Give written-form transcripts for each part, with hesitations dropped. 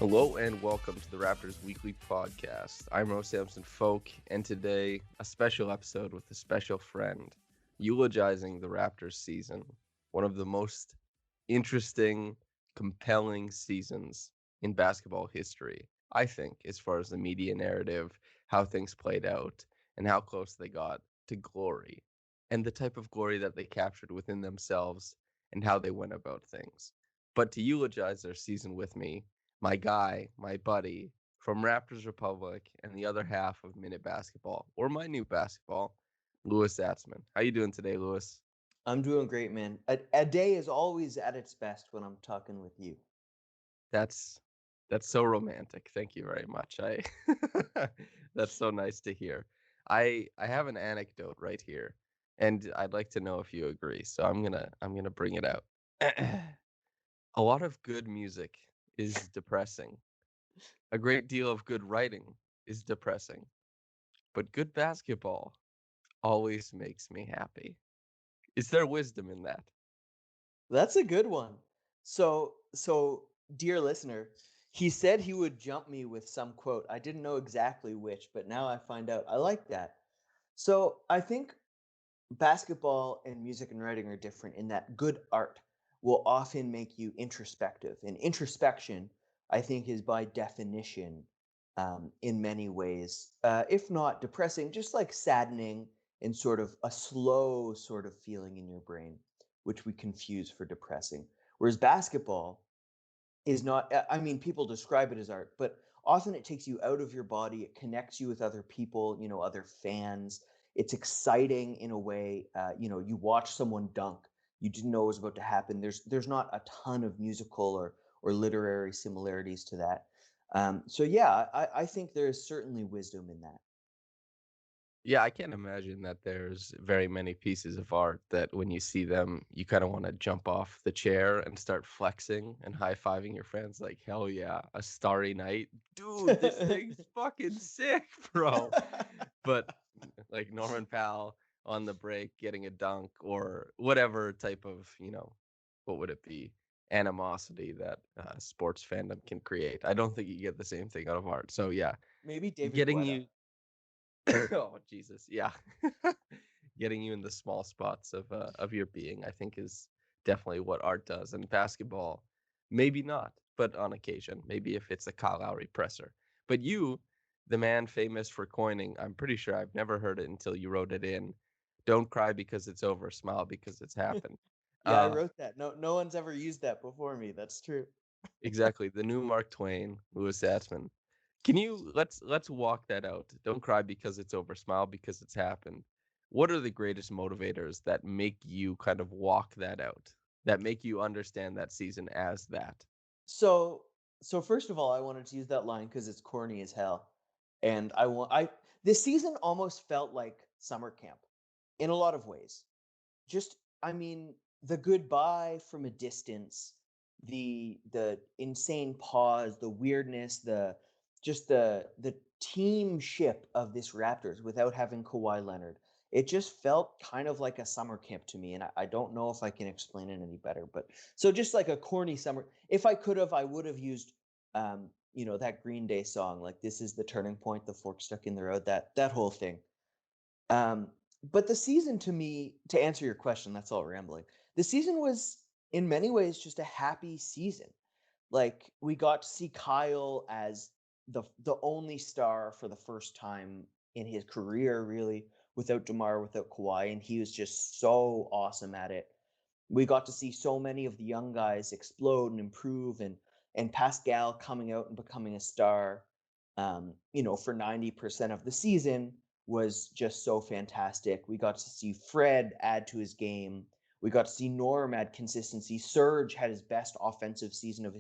Hello and welcome to the Raptors Weekly Podcast. I'm Samson Folk, and today a special episode with a special friend, eulogizing the Raptors season, one of the most interesting, compelling seasons in basketball history, I think, as far as the media narrative, how things played out, and how close they got to glory, and the type of glory that they captured within themselves, and how they went about things. But to eulogize their season with me, my guy, my buddy from Raptors Republic and the other half of Minute Basketball, or my new basketball, Louis Zatzman. How you doing today, Louis? I'm doing great, man. A day is always at its best when I'm talking with you. That's that's so romantic. Thank you very much. I That's so nice to hear. I have an anecdote right here, and I'd like to know if you agree. So I'm gonna bring it out. A lot of good music is depressing. A great deal of good writing is depressing. But good basketball always makes me happy. Is there wisdom in that? That's a good one. So, dear listener, he said he would jump me with some quote. I didn't know exactly which, but now I find out. I like that. So, I think basketball and music and writing are different in that good art will often make you introspective. And introspection, I think, is by definition, in many ways, if not depressing, just like saddening and sort of a slow sort of feeling in your brain, which we confuse for depressing. Whereas basketball is not, I mean, people describe it as art, but often it takes you out of your body. It connects you with other people, other fans. It's exciting in a way. You watch someone dunk, you didn't know it was about to happen. There's not a ton of musical or literary similarities to that. So yeah, I think there is certainly wisdom in that. Yeah, I can't imagine that there's very many pieces of art that when you see them, you kind of want to jump off the chair and start flexing and high-fiving your friends like, hell yeah, a starry night. Dude, this thing's fucking sick, bro. But like Norman Powell on the break getting a dunk or whatever type of, what would it be? Animosity that sports fandom can create. I don't think you get the same thing out of art. So yeah, Maybe David getting Guetta. you oh Jesus, yeah. Getting you in the small spots of your being, I think, is definitely what art does. And basketball, maybe not, but on occasion, maybe if it's a Kyle Lowry presser. But you, the man famous for coining, I'm pretty sure I've never heard it until you wrote it in. Don't cry because it's over, smile because it's happened. Yeah, I Uh, wrote that. No one's ever used that before me. That's true. exactly, the new Mark Twain, Louis Zatzman. Can you let's walk that out? Don't cry because it's over, smile because it's happened. What are the greatest motivators that make you kind of walk that out? That make you understand that season as that? So so first of all, I wanted to use that line because it's corny as hell, and I this season almost felt like summer camp in a lot of ways. Just I mean the goodbye from a distance, the insane pause, the weirdness, the teamship of this Raptors without having Kawhi Leonard. It just felt kind of like a summer camp to me, and I don't know if I can explain it any better. But so just like a corny summer. If I could have, I would have used, that Green Day song, like "This is the turning point, the fork stuck in the road." That whole thing. Um, but the season, to me, to answer your question, that's all rambling. The season was in many ways just a happy season. Like we got to see Kyle as the only star for the first time in his career, really, without DeMar, without Kawhi, and he was just so awesome at it. We got to see so many of the young guys explode and improve, and Pascal coming out and becoming a star. For 90% of the season was just so fantastic. We got to see Fred add to his game. We got to see Norm add consistency. Serge had his best offensive season of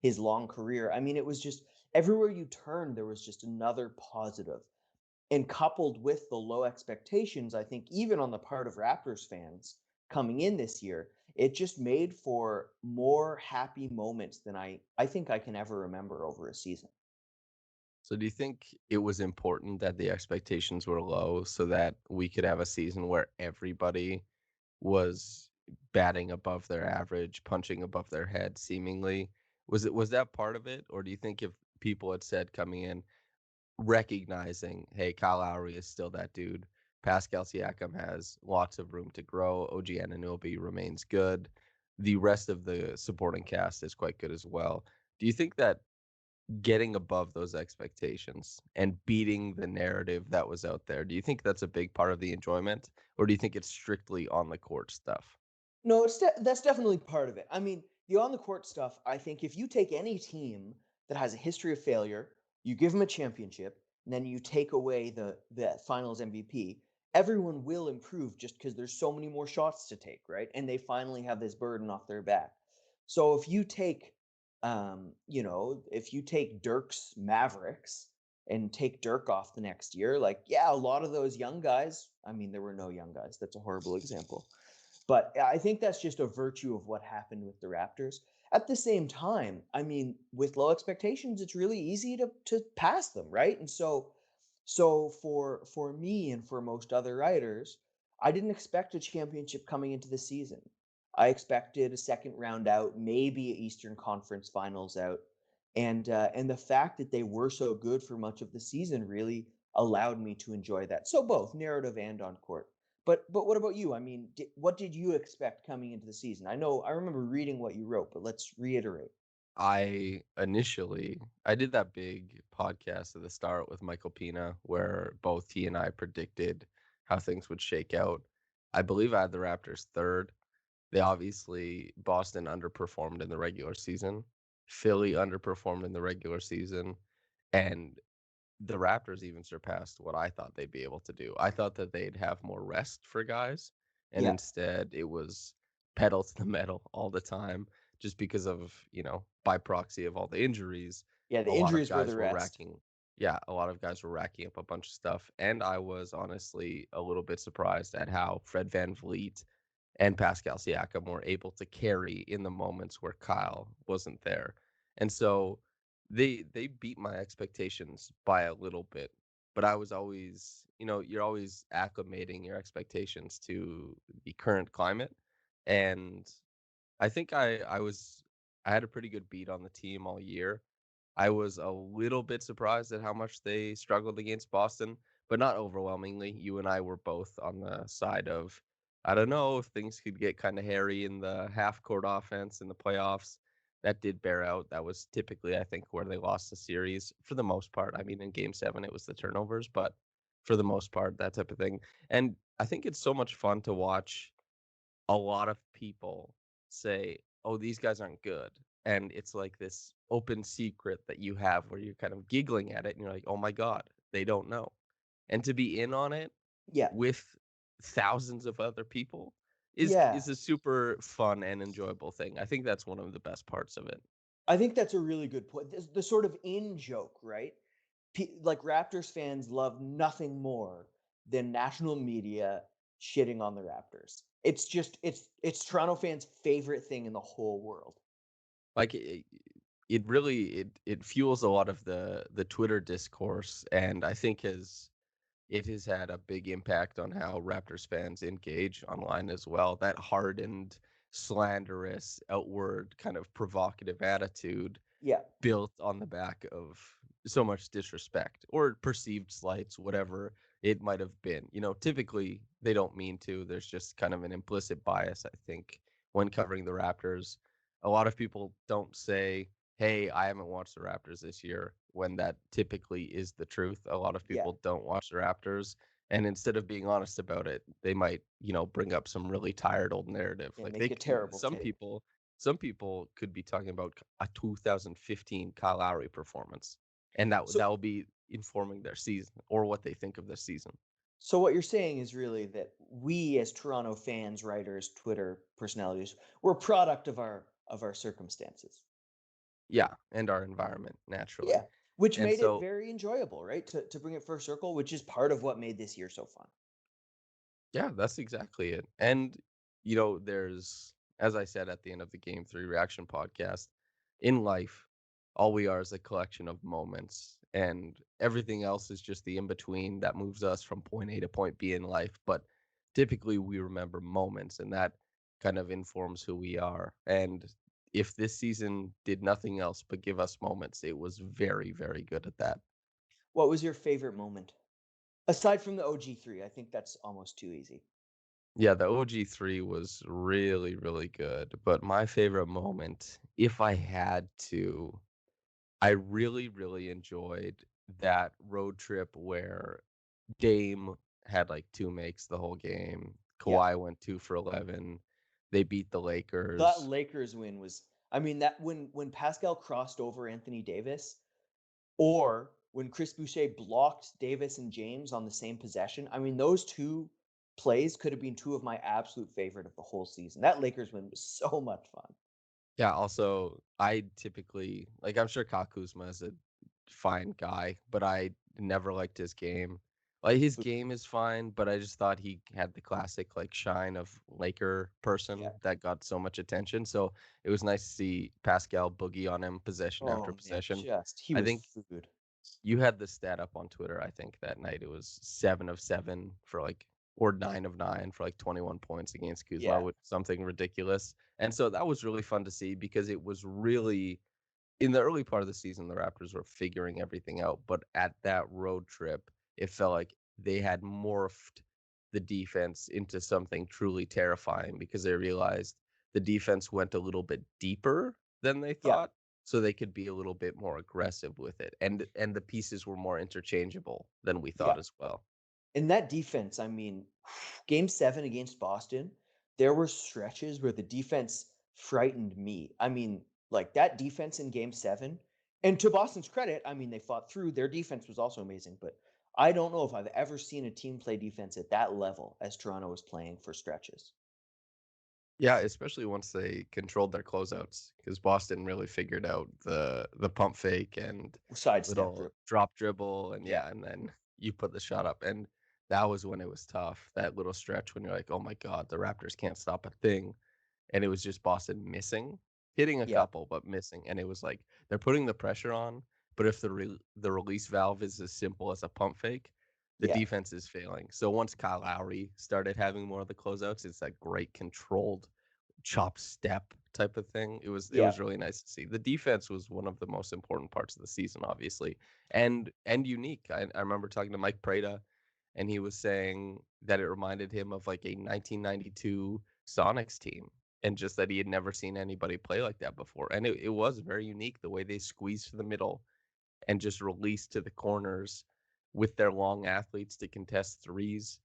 his long career. I mean, it was just everywhere you turned, there was just another positive. And coupled with the low expectations, I think even on the part of Raptors fans coming in this year, it just made for more happy moments than I think I can ever remember over a season. So do you think it was important that the expectations were low so that we could have a season where everybody was batting above their average, punching above their head seemingly, Was that part of it, or do you think if people had said coming in, recognizing, hey, Kyle Lowry is still that dude, Pascal Siakam has lots of room to grow, OG Anunoby remains good, the rest of the supporting cast is quite good as well. Do you think that getting above those expectations and beating the narrative that was out there, do you think that's a big part of the enjoyment, or do you think it's strictly on the court stuff? No, that's definitely part of it. I mean, the on the court stuff, I think if you take any team that has a history of failure, you give them a championship, and then you take away the finals MVP, everyone will improve just because there's so many more shots to take, right? And they finally have this burden off their back. So if you take if you take Dirk's Mavericks and take Dirk off the next year, like, yeah, a lot of those young guys, I mean, there were no young guys. That's a horrible example. But I think that's just a virtue of what happened with the Raptors. At the same time, I mean, with low expectations, it's really easy to pass them, right? And so for me and for most other writers, I didn't expect a championship coming into the season. I expected a second round out, maybe an Eastern Conference Finals out, and the fact that they were so good for much of the season really allowed me to enjoy that. So both narrative and on court. But what about you? I mean, what did you expect coming into the season? I remember reading what you wrote, but let's reiterate. I did that big podcast at the start with Michael Pina where both he and I predicted how things would shake out. I believe I had the Raptors third. They obviously Boston underperformed in the regular season. Philly underperformed in the regular season, and the Raptors even surpassed what I thought they'd be able to do. I thought that they'd have more rest for guys, and Yeah, instead it was pedal to the metal all the time, just because of, by proxy of all the injuries, yeah. a The lot of injuries were the guys were rest. racking. Yeah, a lot of guys were racking up a bunch of stuff, and I was honestly a little bit surprised at how Fred Van Vliet and Pascal Siakam were able to carry in the moments where Kyle wasn't there. And so they beat my expectations by a little bit, but I was always, you're always acclimating your expectations to the current climate. And I think I had a pretty good beat on the team all year. I was a little bit surprised at how much they struggled against Boston, but not overwhelmingly. You and I were both on the side of, I don't know if things could get kind of hairy in the half court offense in the playoffs. That did bear out. That was typically, I think, where they lost the series for the most part. I mean, in game seven, it was the turnovers, but for the most part, that type of thing. And I think it's so much fun to watch a lot of people say, "Oh, these guys aren't good." And it's like this open secret that you have where you're kind of giggling at it and you're like, "Oh my god, they don't know." And to be in on it Yeah, with thousands of other people yeah. is a super fun and enjoyable thing. I think that's one of the best parts of it. I think that's a really good point. The sort of in joke, right? Like Raptors fans love nothing more than national media shitting on the Raptors. It's just it's Toronto fans' favorite thing in the whole world. Like it really it fuels a lot of the Twitter discourse, and I think it has had a big impact on how Raptors fans engage online as well. That hardened, slanderous, outward, kind of provocative attitude Yeah, built on the back of so much disrespect or perceived slights, whatever it might have been. Typically they don't mean to. There's just kind of an implicit bias, I think, when covering the Raptors. A lot of people don't say, "Hey, I haven't watched the Raptors this year," when that typically is the truth. A lot of yeah, people don't watch the Raptors. And instead of being honest about it, they might, bring up some really tired old narrative. yeah. Like Make a terrible some take. people could be talking about a 2015 Kyle Lowry performance, and So that will be informing their season or what they think of their season. So what you're saying is really that we as Toronto fans, writers, Twitter personalities, we're a product of our circumstances. Yeah, and our environment naturally. Yeah. Which And made it so, very enjoyable, right? To bring it full circle, which is part of what made this year so fun. yeah, that's exactly it. And there's, as I said at the end of the Game 3 reaction podcast, in life, all we are is a collection of moments, and everything else is just the in between that moves us from point A to point B in life. But typically, we remember moments, and that kind of informs who we are. And if this season did nothing else but give us moments, it was very, very good at that. What was your favorite moment? Aside from the OG3, I think that's almost too easy. Yeah, the OG3 was really, really good. But my favorite moment, if I had to, I really, really enjoyed that road trip where Dame had like two makes the whole game. Yeah. Kawhi went 2 for 11. They beat the That Lakers. Lakers win was, I mean, that when Pascal crossed over Anthony Davis, or when Chris Boucher blocked Davis and James on the same possession, I mean, those two plays could have been two of my absolute favorite of the whole season. That Lakers win was so much fun. Yeah, also I typically like I'm sure Kyle Kuzma is a fine guy, but I never liked his game. Like his game is fine, but I just thought he had the classic like shine of Laker Yeah. person that got so much attention. So it was nice to see Pascal boogie on him possession after Oh man, possession. he I was think food. you had the stat up on Twitter, I think that night it was 7 of 7 for like or 9 of 9 for like 21 points against Kuzma, Yeah. with something ridiculous. And so that was really fun to see because it was really in the early part of the season the Raptors were figuring everything out, but at that road trip, it felt like they had morphed the defense into something truly terrifying because they realized the defense went a little bit deeper than they Yeah. thought, so they could be a little bit more aggressive with it, and the pieces were more interchangeable than we Yeah. thought as well. And that defense, I mean, game 7 against Boston, there were stretches where the defense frightened me. I mean, like that defense in game 7, and to Boston's credit, I mean, they fought through. Their defense was also amazing, but I don't know if I've ever seen a team play defense at that level as Toronto was playing for stretches. Yeah, especially once they controlled their closeouts, because Boston really figured out the pump fake and Sidestep little dribble. drop dribble, and Yeah. yeah, and then you put the shot up, and that was when it was tough. That little stretch when you're like, oh my god, the Raptors can't stop a thing, and it was just Boston missing, hitting a Yeah. couple but missing, and it was like they're putting the pressure on, but if the release valve is as simple as a pump fake, the Yeah. defense is failing. So once Kyle Lowry started having more of the closeouts, it's that great controlled chop step type of thing. Yeah. It was really nice to see. The defense was one of the most important parts of the season, obviously, and unique. I remember talking to Mike Prada, and he was saying that it reminded him of like a 1992 Sonics team, and just that he had never seen anybody play like that before. And it was very unique the way they squeezed to the middle and just released to the corners with their long athletes to contest threes,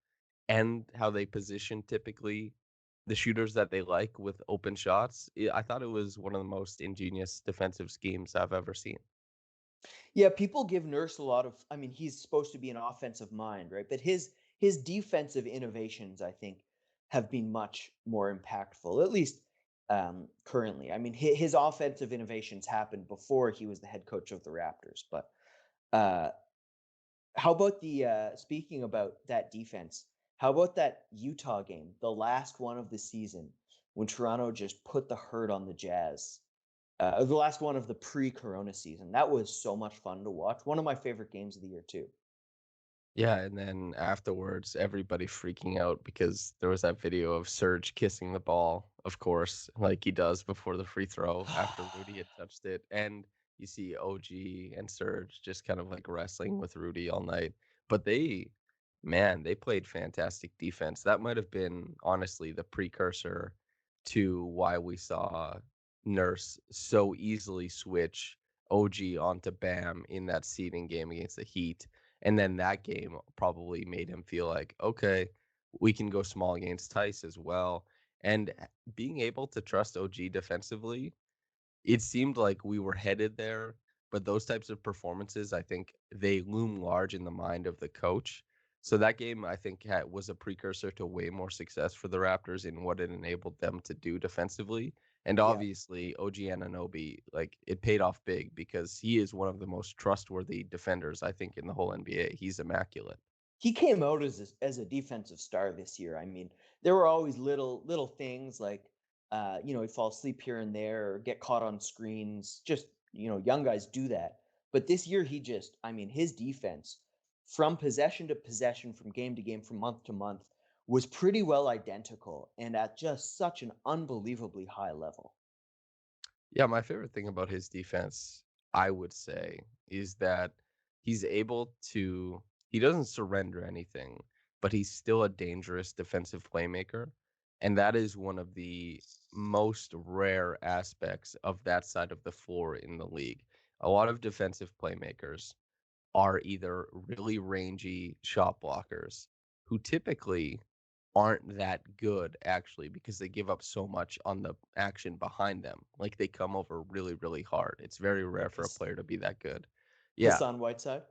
and how they position typically the shooters that they like with open shots. I thought it was one of the most ingenious defensive schemes I've ever seen. Yeah, people give Nurse a lot of, I mean, he's supposed to be an offensive mind, right? But his defensive innovations, I think, have been much more impactful, at least currently. I mean, his offensive innovations happened before he was the head coach of the Raptors. But uh, how about the speaking about that defense? How about that Utah game, the last one of the season, when Toronto just put the hurt on the Jazz? The last one of the pre-Corona season. That was so much fun to watch. One of my favorite games of the year too. Yeah, and then afterwards, everybody freaking out because there was that video of Serge kissing the ball, of course, like he does before the free throw after Rudy had touched it. And you see OG and Serge just kind of like wrestling with Rudy all night. But man, they played fantastic defense. That might have been, honestly, the precursor to why we saw Nurse so easily switch OG onto Bam in that seeding game against the Heat, and then that game probably made him feel like, okay, we can go small against Tice as well. And being able to trust OG defensively, it seemed like we were headed there. But those types of performances, I think they loom large in the mind of the coach. So that game, I think, was a precursor to way more success for the Raptors in what it enabled them to do defensively. And Yeah. obviously, OG Anunoby, like it paid off big because he is one of the most trustworthy defenders, I think, in the whole NBA. He's immaculate. He came out as a defensive star this year. I mean, there were always little things like he'd fall asleep here and there or get caught on screens. Just, young guys do that. But this year he just, I mean, his defense from possession to possession, from game to game, from month to month was pretty well identical and at just such an unbelievably high level. Yeah, my favorite thing about his defense, I would say, is that he's able to, he doesn't surrender anything, but he's still a dangerous defensive playmaker. And that is one of the most rare aspects of that side of the floor in the league. A lot of defensive playmakers are either really rangy shot blockers who typically aren't that good actually because they give up so much on the action behind them. Like they come over really, really hard. It's very rare Like for a player to be that good. Yeah, Hassan Whiteside.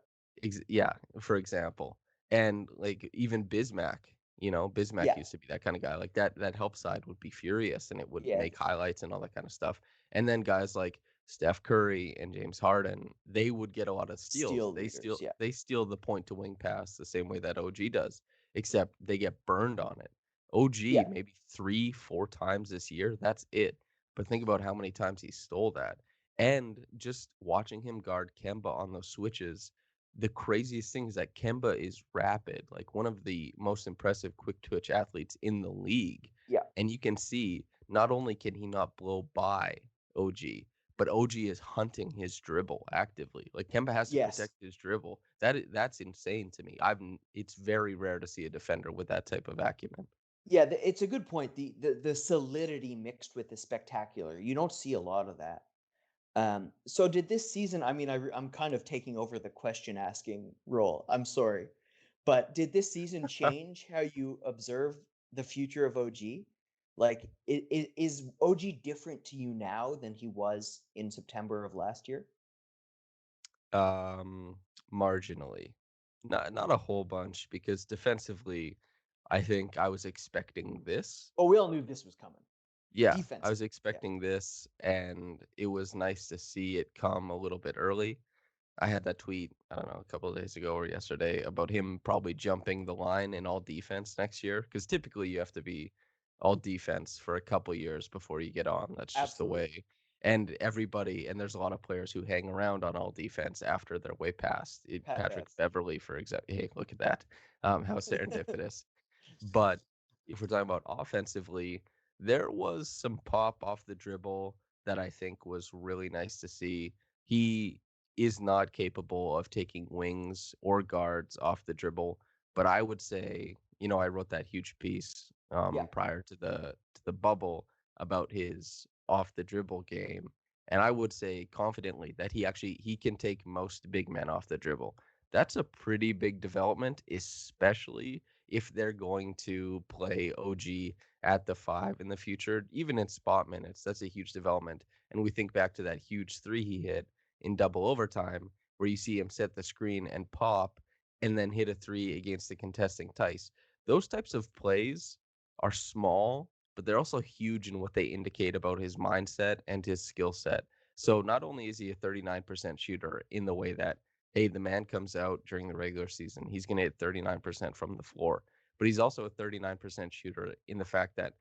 yeah, for example. And like even Bismack, Bismack Yeah, used to be that kind of guy. Like that help side would be furious and it would yeah, make highlights and all that kind of stuff. And then guys like Steph Curry and James Harden, they would get a lot of steals. steel They leaders. steal Yeah, they steal the point to wing pass the same way that OG does, except they get burned on it. OG yeah, maybe 3, 4 times this year. That's it. But think about how many times he stole that. And just watching him guard Kemba on those switches, the craziest thing is that Kemba is rapid, like one of the most impressive quick twitch athletes in the league. yeah. And you can see not only can he not blow by OG, but OG is hunting his dribble actively. Like Kemba has to Yes. protect his dribble. That's insane to me. It's very rare to see a defender with that type of acumen. Yeah, it's a good point. The solidity mixed with the spectacular. You don't see a lot of that. So did this season, I mean, I'm kind of taking over the question asking role. I'm sorry. But did this season change how you observe the future of OG? Like, is OG different to you now than he was in September of last year? Um, Marginally, not a whole bunch because defensively, I think I was expecting this. Oh, we all knew this was coming. Yeah, I was Defensively. Yeah. expecting this, and it was nice to see it come a little bit early. I had that tweet, I don't know, a couple of days ago or yesterday about him probably jumping the line in all defense next year. Because typically you have to be all defense for a couple years before you get on. That's just the Absolutely. way. And there's a lot of players who hang around on all defense after they're way past it. Pat Patrick Bev. Beverly, for example. Hey, look at that. How serendipitous. But if we're talking about offensively, there was some pop off the dribble that I think was really nice to see. He is not capable of taking wings or guards off the dribble, but I would say, I wrote that huge piece Yeah. prior to the bubble about his off the dribble game, and I would say confidently that he can take most big men off the dribble. That's a pretty big development, especially if they're going to play OG at the 5 in the future, even in spot minutes. That's a huge development. And we think back to that huge three he hit in double overtime, where you see him set the screen and pop and then hit a three against the contesting Tice. Those types of plays are small, but they're also huge in what they indicate about his mindset and his skill set. So not only is he a 39% shooter in the way that, hey, the man comes out during the regular season, he's going to hit 39% from the floor, but he's also a 39% shooter in the fact that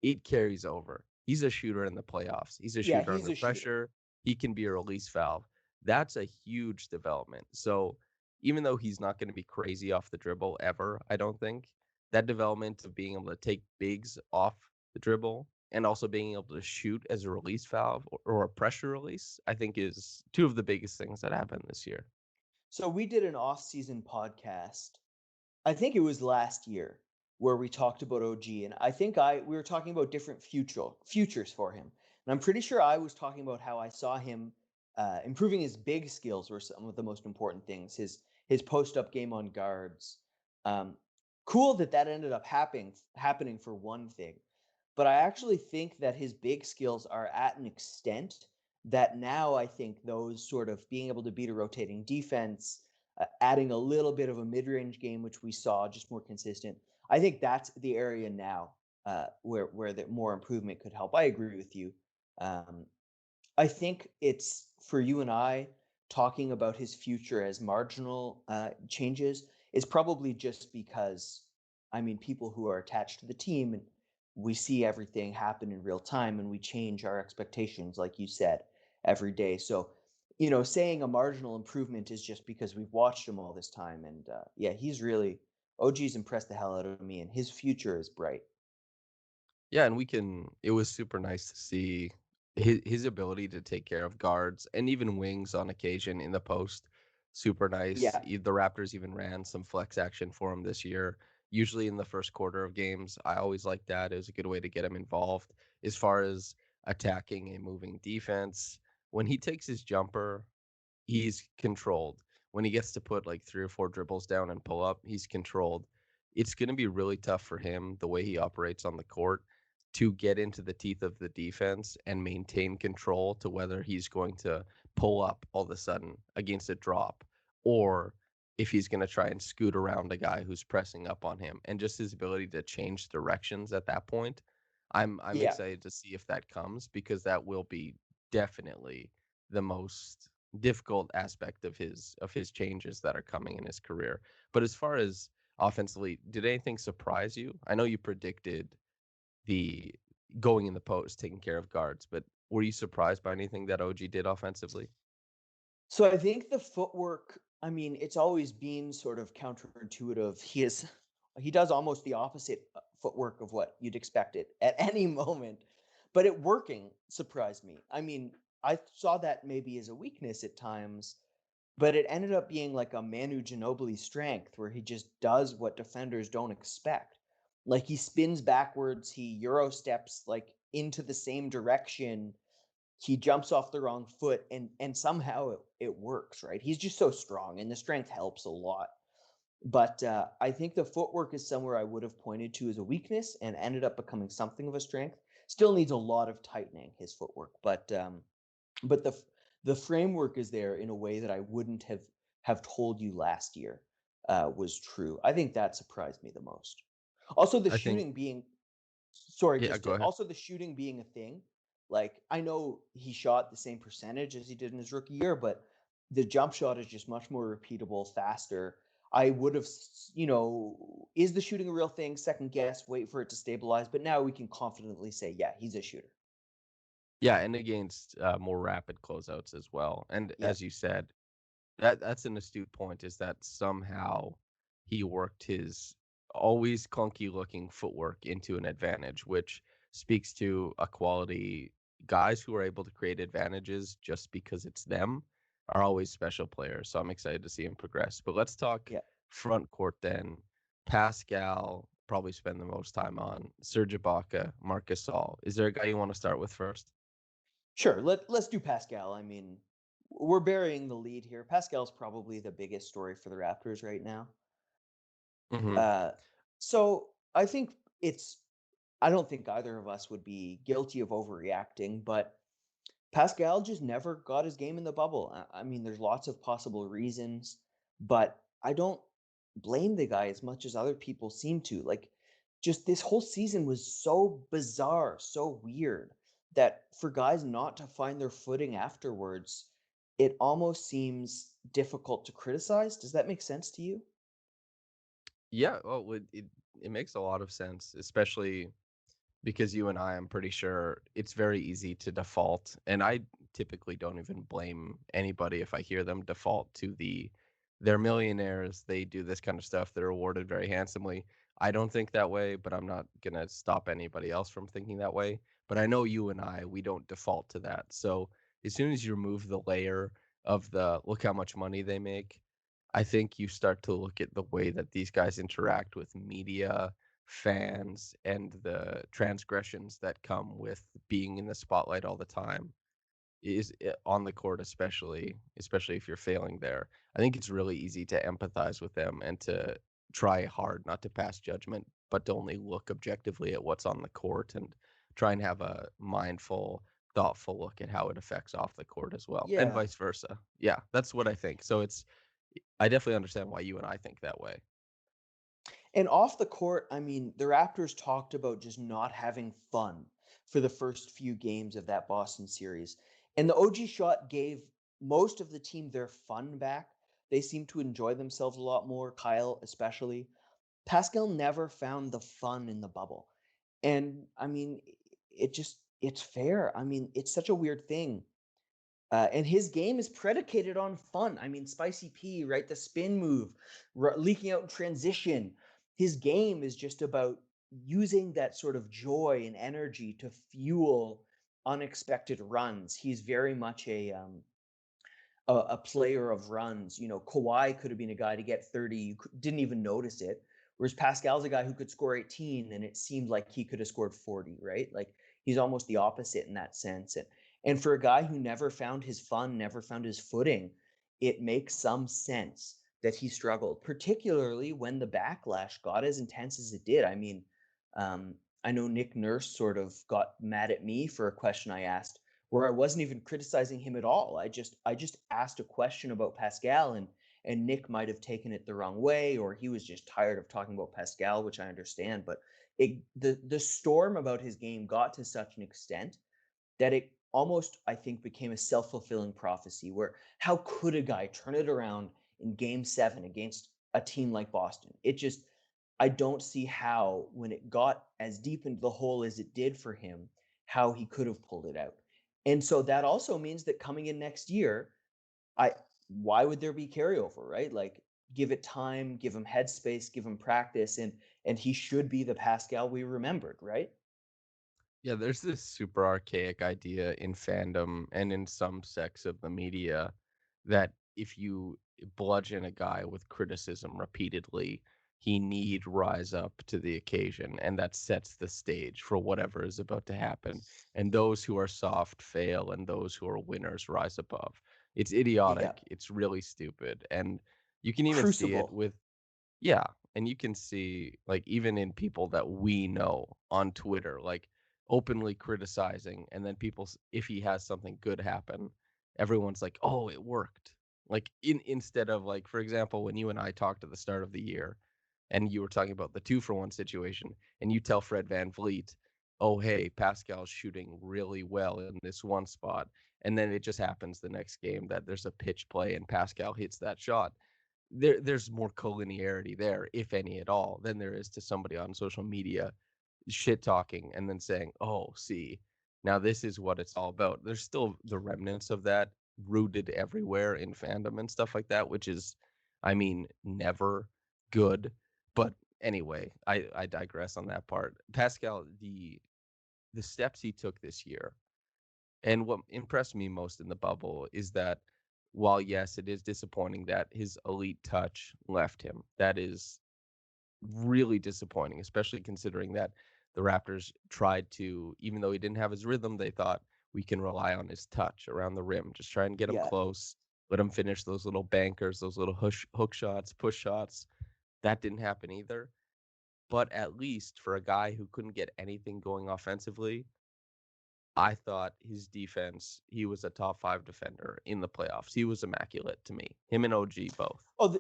it carries over. He's a shooter in the playoffs. He's a Yeah, shooter he's under a shooter. pressure. He can be a release valve. That's a huge development. So even though he's not going to be crazy off the dribble ever, I don't think that development of being able to take bigs off the dribble and also being able to shoot as a release valve or a pressure release, I think is two of the biggest things that happened this year. So we did an off-season podcast. I think it was last year where we talked about OG, and I think we were talking about different futures for him. And I'm pretty sure I was talking about how I saw him improving his big skills were some of the most important things. His post up game on guards. Um, cool that ended up happening for one thing, but I actually think that his big skills are at an extent that now I think those sort of being able to beat a rotating defense, adding a little bit of a mid-range game, which we saw just more consistent. I think that's the area now where the more improvement could help. I agree with you. Um, I think it's for you and I talking about his future as marginal changes is probably just because, I mean, people who are attached to the team and we see everything happen in real time and we change our expectations, like you said, every day. So, saying a marginal improvement is just because we've watched him all this time. And yeah, OG's impressed the hell out of me and his future is bright. Yeah, and it was super nice to see. his ability to take care of guards and even wings on occasion in the post, super nice. Yeah, The Raptors even ran some flex action for him this year, usually in the first quarter of games. I always like that. It was a good way to get him involved. As far as attacking a moving defense, when he takes his jumper, he's controlled. When he gets to put like 3 or 4 dribbles down and pull up, he's controlled. It's going to be really tough for him, the way he operates on the court, to get into the teeth of the defense and maintain control to whether he's going to pull up all of a sudden against a drop, or if he's going to try and scoot around a guy who's pressing up on him. And just his ability to change directions at that point, I'm yeah. excited to see if that comes, because that will be definitely the most difficult aspect of his changes that are coming in his career. But as far as offensively, did anything surprise you? I know you predicted the going in the post, taking care of guards, but were you surprised by anything that OG did offensively? So I think the footwork, I mean, it's always been sort of counterintuitive. He does almost the opposite footwork of what you'd expect it at any moment, but it working surprised me. I mean, I saw that maybe as a weakness at times, but it ended up being like a Manu Ginobili strength where he just does what defenders don't expect. Like he spins backwards, he Euro steps like into the same direction, he jumps off the wrong foot, and somehow it works, right? He's just so strong, and the strength helps a lot. But I think the footwork is somewhere I would have pointed to as a weakness and ended up becoming something of a strength. Still needs a lot of tightening, his footwork, but the framework is there in a way that I wouldn't have told you last year was true. I think that surprised me the most. Also, the I think, shooting being sorry, yeah, just go to, ahead. also the shooting being a thing. Like I know he shot the same percentage as he did in his rookie year, but the jump shot is just much more repeatable, faster. I would have, is the shooting a real thing? Second guess, wait for it to stabilize. But now we can confidently say, yeah, he's a shooter. Yeah, and against more rapid closeouts as well. And Yep. as you said, that's an astute point, is that somehow he worked his always clunky looking footwork into an advantage, which speaks to a quality. Guys who are able to create advantages just because it's them are always special players. So I'm excited to see him progress. But let's talk Yeah. front court then. Pascal, probably spend the most time on. Serge Ibaka, Marcus Gasol. Is there a guy you want to start with first? Sure. Let's do Pascal. I mean, we're burying the lead here. Pascal's probably the biggest story for the Raptors right now. Hmm. Uh, so I think it's. I don't think either of us would be guilty of overreacting, but Pascal just never got his game in the bubble. I mean, there's lots of possible reasons, but I don't blame the guy as much as other people seem to. Like, just this whole season was so bizarre, so weird that for guys not to find their footing afterwards, it almost seems difficult to criticize. Does that make sense to you? Yeah, well, it makes a lot of sense, especially because you and I'm pretty sure it's very easy to default. And I typically don't even blame anybody if I hear them default to they're millionaires, they do this kind of stuff, they're rewarded very handsomely. I don't think that way, but I'm not gonna stop anybody else from thinking that way. But I know you and we don't default to that. So as soon as you remove the layer of the look how much money they make, I think you start to look at the way that these guys interact with media, fans, and the transgressions that come with being in the spotlight all the time, is on the court, especially if you're failing there. I think it's really easy to empathize with them and to try hard not to pass judgment, but to only look objectively at what's on the court and try and have a mindful, thoughtful look at how it affects off the court as well, and Yeah. vice versa. Yeah, that's what I think. So I definitely understand why you and I think that way. And off the court, I mean, the Raptors talked about just not having fun for the first few games of that Boston series. And the OG shot gave most of the team their fun back. They seemed to enjoy themselves a lot more, Kyle especially. Pascal never found the fun in the bubble. And I mean, it's fair. I mean, it's such a weird thing. And his game is predicated on fun. I mean, Spicy P, right? The spin move, leaking out in transition. His game is just about using that sort of joy and energy to fuel unexpected runs. He's very much a player of runs. You know, Kawhi could have been a guy to get 30, you didn't even notice it. Whereas Pascal's a guy who could score 18 and it seemed like he could have scored 40, right? Like he's almost the opposite in that sense. And for a guy who never found his fun, never found his footing, it makes some sense that he struggled, particularly when the backlash got as intense as it did. I mean, um, I know Nick Nurse sort of got mad at me for a question I asked where I wasn't even criticizing him at all. I just asked a question about Pascal, and Nick might have taken it the wrong way, or he was just tired of talking about Pascal, which I understand. But the storm about his game got to such an extent that it almost, I think, became a self-fulfilling prophecy where how could a guy turn it around in game 7 against a team like Boston? It just, I don't see how, when it got as deep into the hole as it did for him, how he could have pulled it out. And so that also means that coming in next year, I why would there be carryover, right? Like give it time, give him headspace, give him practice, and he should be the Pascal we remembered, right? Yeah, there's this super archaic idea in fandom and in some sects of the media that if you bludgeon a guy with criticism repeatedly, he need rise up to the occasion, and that sets the stage for whatever is about to happen. And those who are soft fail, and those who are winners rise above. It's Yeah. idiotic. It's really stupid. And you can even see it Crucible. with yeah, and you can see, like, even in people that we know on Twitter, like, openly criticizing, and then if he has something good happen, everyone's like, "Oh, it worked." Like, instead of, like, for example, when you and I talked at the start of the year, and you were talking about the 2-for-1 situation, and you tell Fred VanVleet, "Oh, hey, Pascal's shooting really well in this one spot," and then it just happens the next game that there's a pitch play and Pascal hits that shot. There's more collinearity there, if any at all, than there is to somebody on social media shit talking and then saying, "Oh, see, now this is what it's all about." There's still the remnants of that rooted everywhere in fandom and stuff like that, which is, I mean, never good. But anyway, I digress on that part. Pascal, the steps he took this year, and what impressed me most in the bubble is that while yes, it is disappointing that his elite touch left him. That is really disappointing, especially considering that the Raptors tried to, even though he didn't have his rhythm, they thought we can rely on his touch around the rim. Just try and get him Yeah. close, let him finish those little bankers, those little hook shots, push shots. That didn't happen either. But at least for a guy who couldn't get anything going offensively, I thought his defense, he was a top 5 defender in the playoffs. He was immaculate to me. Him and OG both. Oh,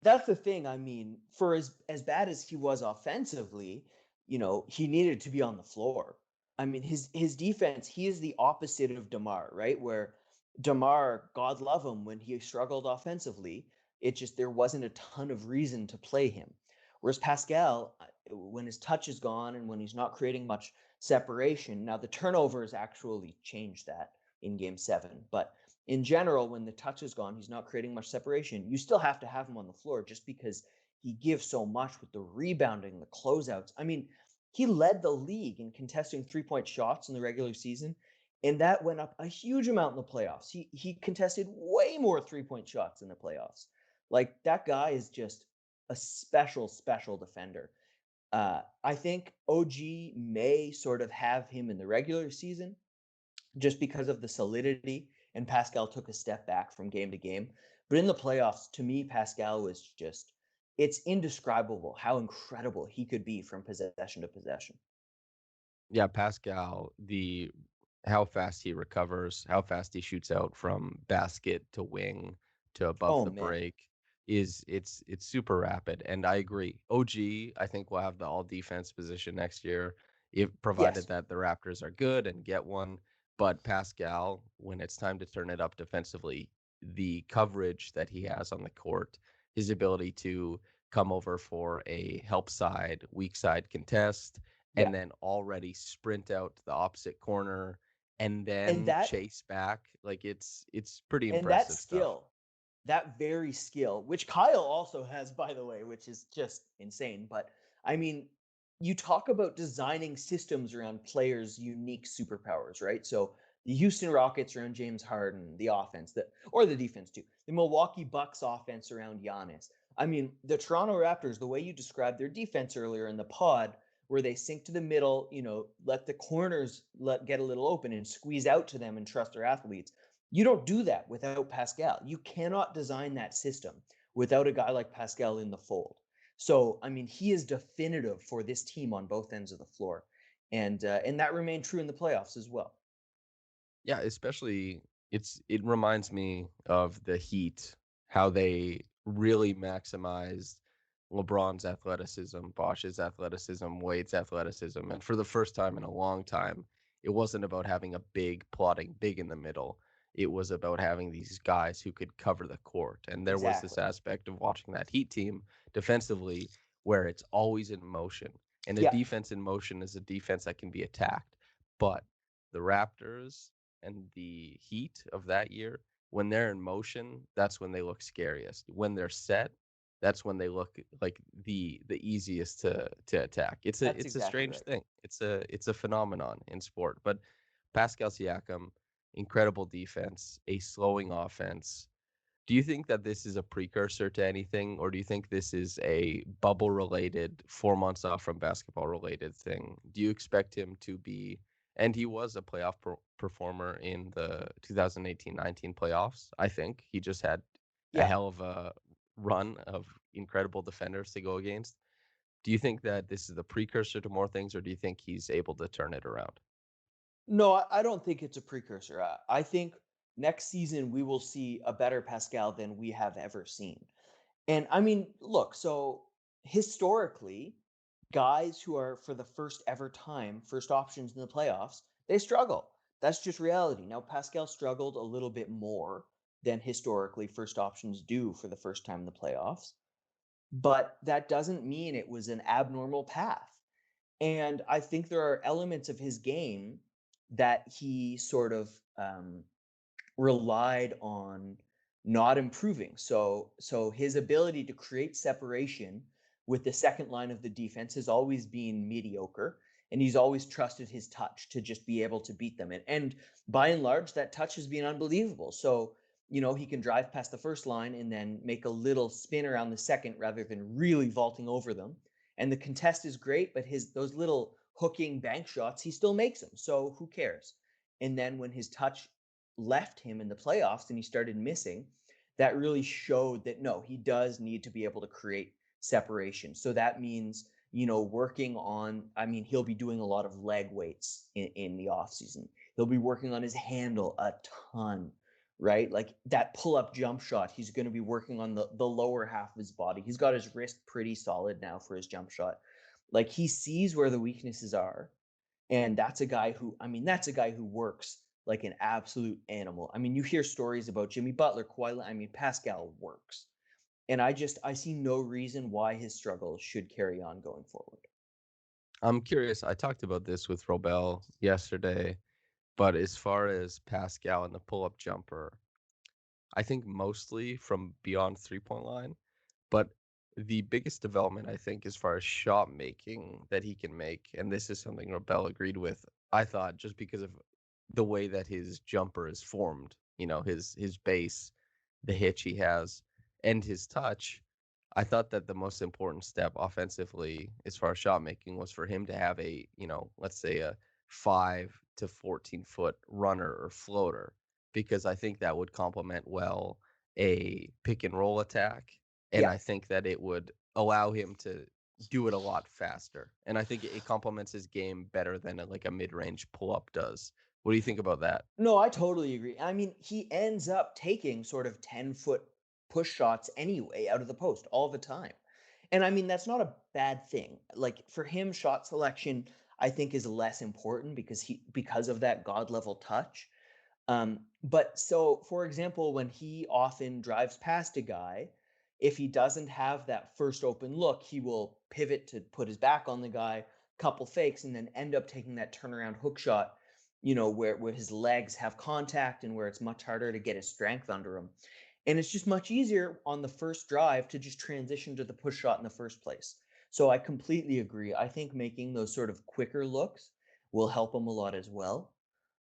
that's the thing. I mean, for as bad as he was offensively, you know, he needed to be on the floor. I mean, his defense, he is the opposite of DeMar, right? Where DeMar, God love him, when he struggled offensively, it just there wasn't a ton of reason to play him. Whereas Pascal, when his touch is gone and when he's not creating much separation, now the turnovers actually changed that in game 7, but in general, when the touch is gone, he's not creating much separation. You still have to have him on the floor just because he gives so much with the rebounding, the closeouts. I mean, he led the league in contesting 3-point shots in the regular season, and that went up a huge amount in the playoffs. He contested way more 3-point shots in the playoffs. Like that guy is just a special defender. I think OG may sort of have him in the regular season just because of the solidity, and Pascal took a step back from game to game. But in the playoffs, to me, Pascal was just, it's indescribable how incredible he could be from possession to possession. Yeah, Pascal, the how fast he recovers, how fast he shoots out from basket to wing to above Oh, the man. break is it's super rapid. And I agree. OG, I think will have the all defense position next year, if provided Yes. that the Raptors are good and get one. But Pascal, when it's time to turn it up defensively, the coverage that he has on the court, his ability to come over for a help side, weak side contest, Yeah. and then already sprint out to the opposite corner and And then that, chase back. Like it's pretty and that impressive stuff. skill, that very skill, which Kyle also has, by the way, which is just insane. But I mean, you talk about designing systems around players' unique superpowers, right? So the Houston Rockets around James Harden, the offense, or the defense too. The Milwaukee Bucks offense around Giannis. I mean, the Toronto Raptors, the way you described their defense earlier in the pod, where they sink to the middle, let the corners get a little open and squeeze out to them and trust their athletes. You don't do that without Pascal. You cannot design that system without a guy like Pascal in the fold. So, I mean, he is definitive for this team on both ends of the floor, and that remained true in the playoffs as well. Yeah, especially it reminds me of the Heat, how they really maximized LeBron's athleticism, Bosch's athleticism, Wade's athleticism, and for the first time in a long time, it wasn't about having a big plotting big in the middle. It was about having these guys who could cover the court. And there was this Exactly. aspect of watching that Heat team defensively where it's always in motion. And a Yeah. defense in motion is a defense that can be attacked. But the Raptors and the Heat of that year, when they're in motion, that's when they look scariest. When they're set, that's when they look like the easiest to attack. It's a That's it's a exactly strange right. thing. It's a phenomenon in sport. But Pascal Siakam, incredible defense, a slowing offense. Do you think that this is a precursor to anything, or do you think this is a bubble related, 4 months off from basketball related thing? Do you expect him to be, and he was a playoff performer in the 2018-19 playoffs, I think. He just had a Yeah. hell of a run of incredible defenders to go against. Do you think that this is the precursor to more things, or do you think he's able to turn it around? No, I don't think it's a precursor. I think next season we will see a better Pascal than we have ever seen. And I mean, look, so historically, guys who are for the first ever time first options in the playoffs, they struggle. That's just reality. Now, Pascal struggled a little bit more than historically first options do for the first time in the playoffs, but that doesn't mean it was an abnormal path. And I think there are elements of his game that he sort of relied on not improving. So his ability to create separation with the second line of the defense has always been mediocre, and he's always trusted his touch to just be able to beat them. And by and large, that touch has been unbelievable. So he can drive past the first line and then make a little spin around the second rather than really vaulting over them. And the contest is great, but those little hooking bank shots, he still makes them. So who cares? And then when his touch left him in the playoffs and he started missing, that really showed that no, he does need to be able to create separation. So that means, working on, I mean, he'll be doing a lot of leg weights in the off season. He'll be working on his handle a ton, right? Like that pull up jump shot, he's going to be working on the lower half of his body. He's got his wrist pretty solid now for his jump shot. Like he sees where the weaknesses are, and that's a guy who works like an absolute animal. I mean, you hear stories about Jimmy Butler, Kawhi. I mean, Pascal works. And I see no reason why his struggles should carry on going forward. I'm curious. I talked about this with Robel yesterday, but as far as Pascal and the pull-up jumper, I think mostly from beyond 3-point line. But the biggest development, I think, as far as shot making that he can make, and this is something Robel agreed with, I thought, just because of the way that his jumper is formed, his base, the hitch he has, and his touch. I thought that the most important step offensively, as far as shot making, was for him to have a, let's say a 5 to 14 foot runner or floater, because I think that would complement well a pick and roll attack, and Yeah. I think that it would allow him to do it a lot faster. And I think it complements his game better than like a mid-range pull-up does. What do you think about that? No, I totally agree. I mean, he ends up taking sort of 10-foot push shots anyway out of the post all the time. And I mean, that's not a bad thing. Like for him, shot selection, I think, is less important because of that god level touch. But so, for example, when he often drives past a guy, if he doesn't have that first open look, he will pivot to put his back on the guy, couple fakes, and then end up taking that turnaround hook shot, where his legs have contact and where it's much harder to get his strength under him. And it's just much easier on the first drive to just transition to the push shot in the first place. So I completely agree. I think making those sort of quicker looks will help him a lot as well.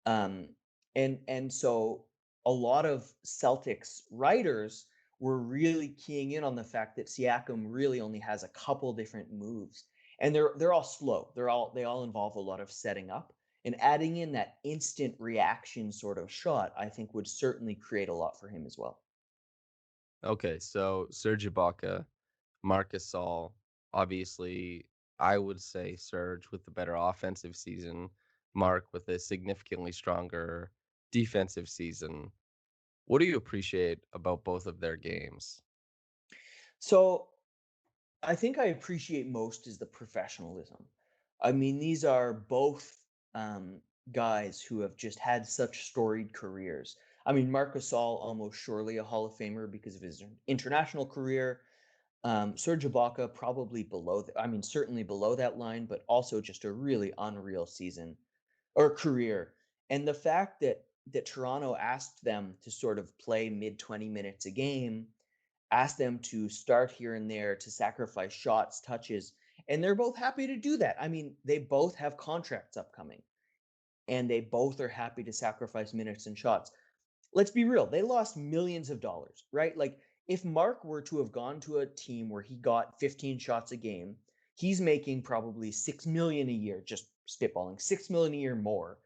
Um, and so a lot of Celtics writers were really keying in on the fact that Siakam really only has a couple different moves, and they're all slow. They all involve a lot of setting up, and adding in that instant reaction sort of shot, I think would certainly create a lot for him as well. Okay, so Serge Ibaka, Marcus Gasol, obviously, I would say Serge with the better offensive season, Mark with a significantly stronger defensive season. What do you appreciate about both of their games? So I think I appreciate most is the professionalism. I mean, these are both um, guys who have just had such storied careers. I mean, Marc Gasol almost surely a Hall of Famer because of his international career. Serge Ibaka probably below. I mean, certainly below that line, but also just a really unreal season or career. And the fact that Toronto asked them to sort of play mid 20 minutes a game, ask them to start here and there, to sacrifice shots, touches, and they're both happy to do that. I mean, they both have contracts upcoming and they both are happy to sacrifice minutes and shots. Let's be real, they lost millions of dollars, right? Like if Mark were to have gone to a team where he got 15 shots a game, he's making probably 6 million a year, just spitballing, 6 million a year more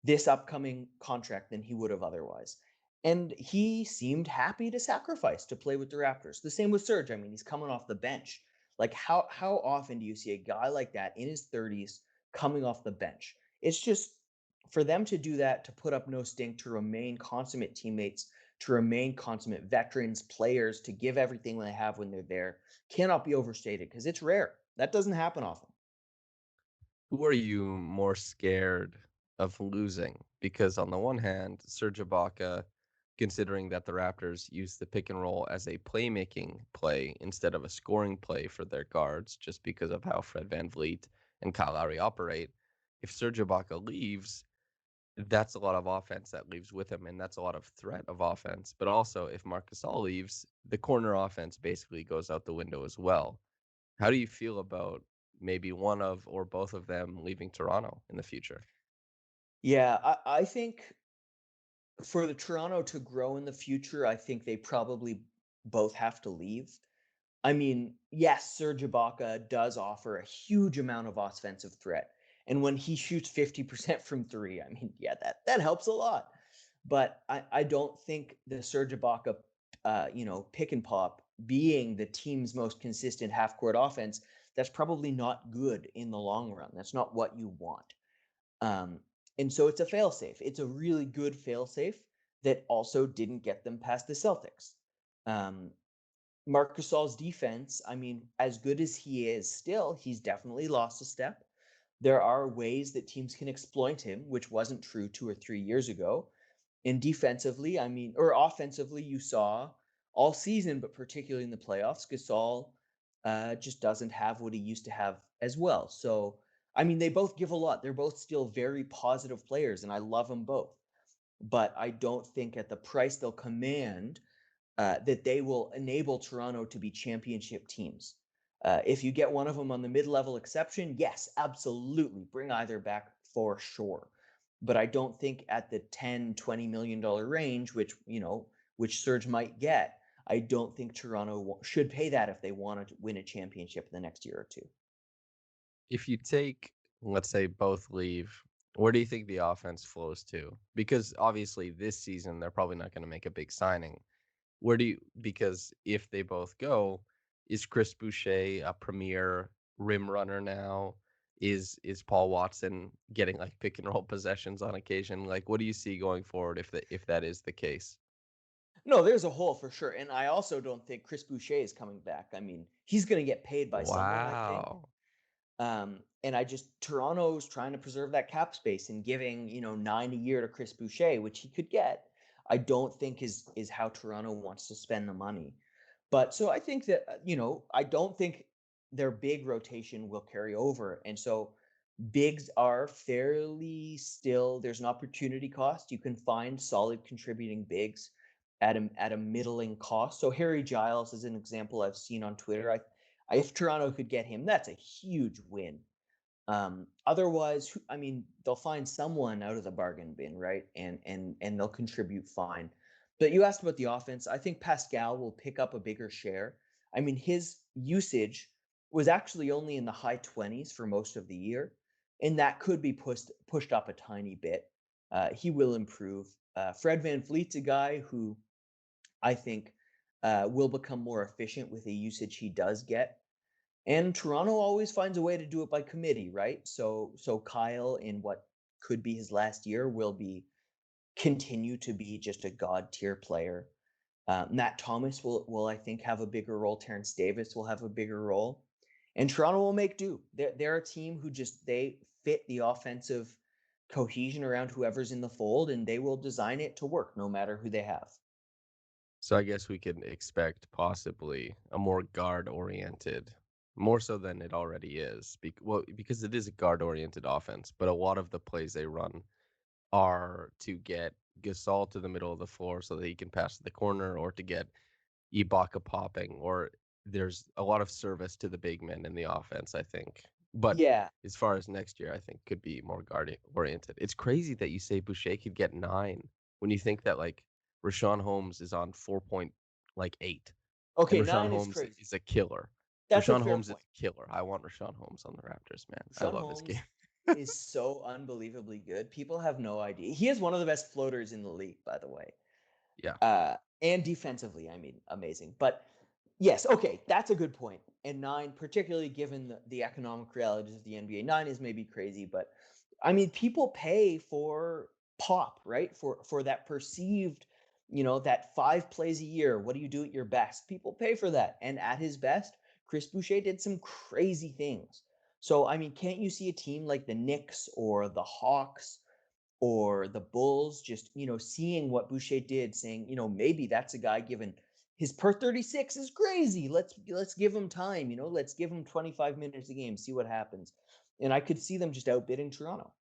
this upcoming contract than he would have otherwise. And he seemed happy to sacrifice to play with the Raptors. The same with Serge. I mean, he's coming off the bench. Like how often do you see a guy like that in his 30s coming off the bench? It's just for them to do that, to put up no stink, to remain consummate teammates, to remain consummate veterans, players, to give everything they have when they're there, cannot be overstated because it's rare. That doesn't happen often. Who are you more scared of losing? Because on the one hand, Serge Ibaka, considering that the Raptors use the pick and roll as a playmaking play instead of a scoring play for their guards, just because of how Fred VanVleet and Kyle Lowry operate, if Serge Ibaka leaves, that's a lot of offense that leaves with him, and that's a lot of threat of offense. But also, if Marc Gasol leaves, the corner offense basically goes out the window as well. How do you feel about maybe one of or both of them leaving Toronto in the future? Yeah, I think for the Toronto to grow in the future, I think they probably both have to leave. I mean, yes, Serge Ibaka does offer a huge amount of offensive threat. And when he shoots 50% from three, I mean, yeah, that helps a lot. But I don't think the Serge Ibaka, pick and pop being the team's most consistent half court offense, that's probably not good in the long run. That's not what you want. Um, and so it's a failsafe. It's a really good failsafe that also didn't get them past the Celtics. Um, Marc Gasol's defense, I mean, as good as he is still, he's definitely lost a step. There are ways that teams can exploit him, which wasn't true 2 or 3 years ago. And defensively, I mean, or offensively, you saw all season, but particularly in the playoffs, Gasol just doesn't have what he used to have as well. So, I mean, they both give a lot. They're both still very positive players, and I love them both. But I don't think at the price they'll command that they will enable Toronto to be championship teams. If you get one of them on the mid-level exception, yes, absolutely, bring either back for sure. But I don't think at the 10, $20 million range, which Surge might get, I don't think Toronto should pay that if they want to win a championship in the next year or two. If you take, let's say, both leave, where do you think the offense flows to? Because obviously this season they're probably not going to make a big signing. Where do you, because if they both go, is Chris Boucher a premier rim runner now? Is Paul Watson getting like pick and roll possessions on occasion? Like, what do you see going forward if that is the case? No, there's a hole for sure. And I also don't think Chris Boucher is coming back. I mean, he's going to get paid by someone, I think. Wow. And I just Toronto's trying to preserve that cap space and giving 9 a year to Chris Boucher, which he could get. I don't think is how Toronto wants to spend the money. But so I think that I don't think their big rotation will carry over, and so bigs are fairly still. There's an opportunity cost. You can find solid contributing bigs at a middling cost. So Harry Giles is an example I've seen on Twitter. If Toronto could get him, that's a huge win. Otherwise, I mean, they'll find someone out of the bargain bin, right? And they'll contribute fine. But you asked about the offense. I think Pascal will pick up a bigger share. I mean, his usage was actually only in the high 20s for most of the year, and that could be pushed up a tiny bit. He will improve. Fred VanVleet's a guy who I think will become more efficient with the usage he does get. And Toronto always finds a way to do it by committee, right? So Kyle, in what could be his last year, will continue to be just a god tier player. Matt Thomas will I think have a bigger role. Terence Davis will have a bigger role, and Toronto will make do. They're a team who just they fit the offensive cohesion around whoever's in the fold, and they will design it to work no matter who they have. So I guess we can expect possibly a more guard-oriented, more so than it already is. Because it is a guard-oriented offense, but a lot of the plays they run are to get Gasol to the middle of the floor so that he can pass to the corner, or to get Ibaka popping, or there's a lot of service to the big men in the offense, I think. But Yeah. as far as next year, I think could be more guard oriented. It's crazy that you say Boucher could get 9 when you think that like Rashawn Holmes is on 4.8, and Okay, Rashawn 9 is Holmes crazy. is a killer. That's a Rashawn fair Holmes is point. a killer. I want Rashawn Holmes on the Raptors, man. I Sean love his game. Holmes is so unbelievably good. People have no idea. He is one of the best floaters in the league, by the way. Yeah. And defensively, I mean, amazing. But yes, okay, that's a good point. And 9, particularly given the economic realities of the NBA, 9 is maybe crazy, but I mean, people pay for pop, right? For that perceived, that 5 plays a year. What do you do at your best? People pay for that. And at his best, Chris Boucher did some crazy things. So, I mean, can't you see a team like the Knicks or the Hawks or the Bulls just, seeing what Boucher did, saying, maybe that's a guy given his per 36 is crazy. Let's give him time, let's give him 25 minutes a game, see what happens. And I could see them just outbidding Toronto.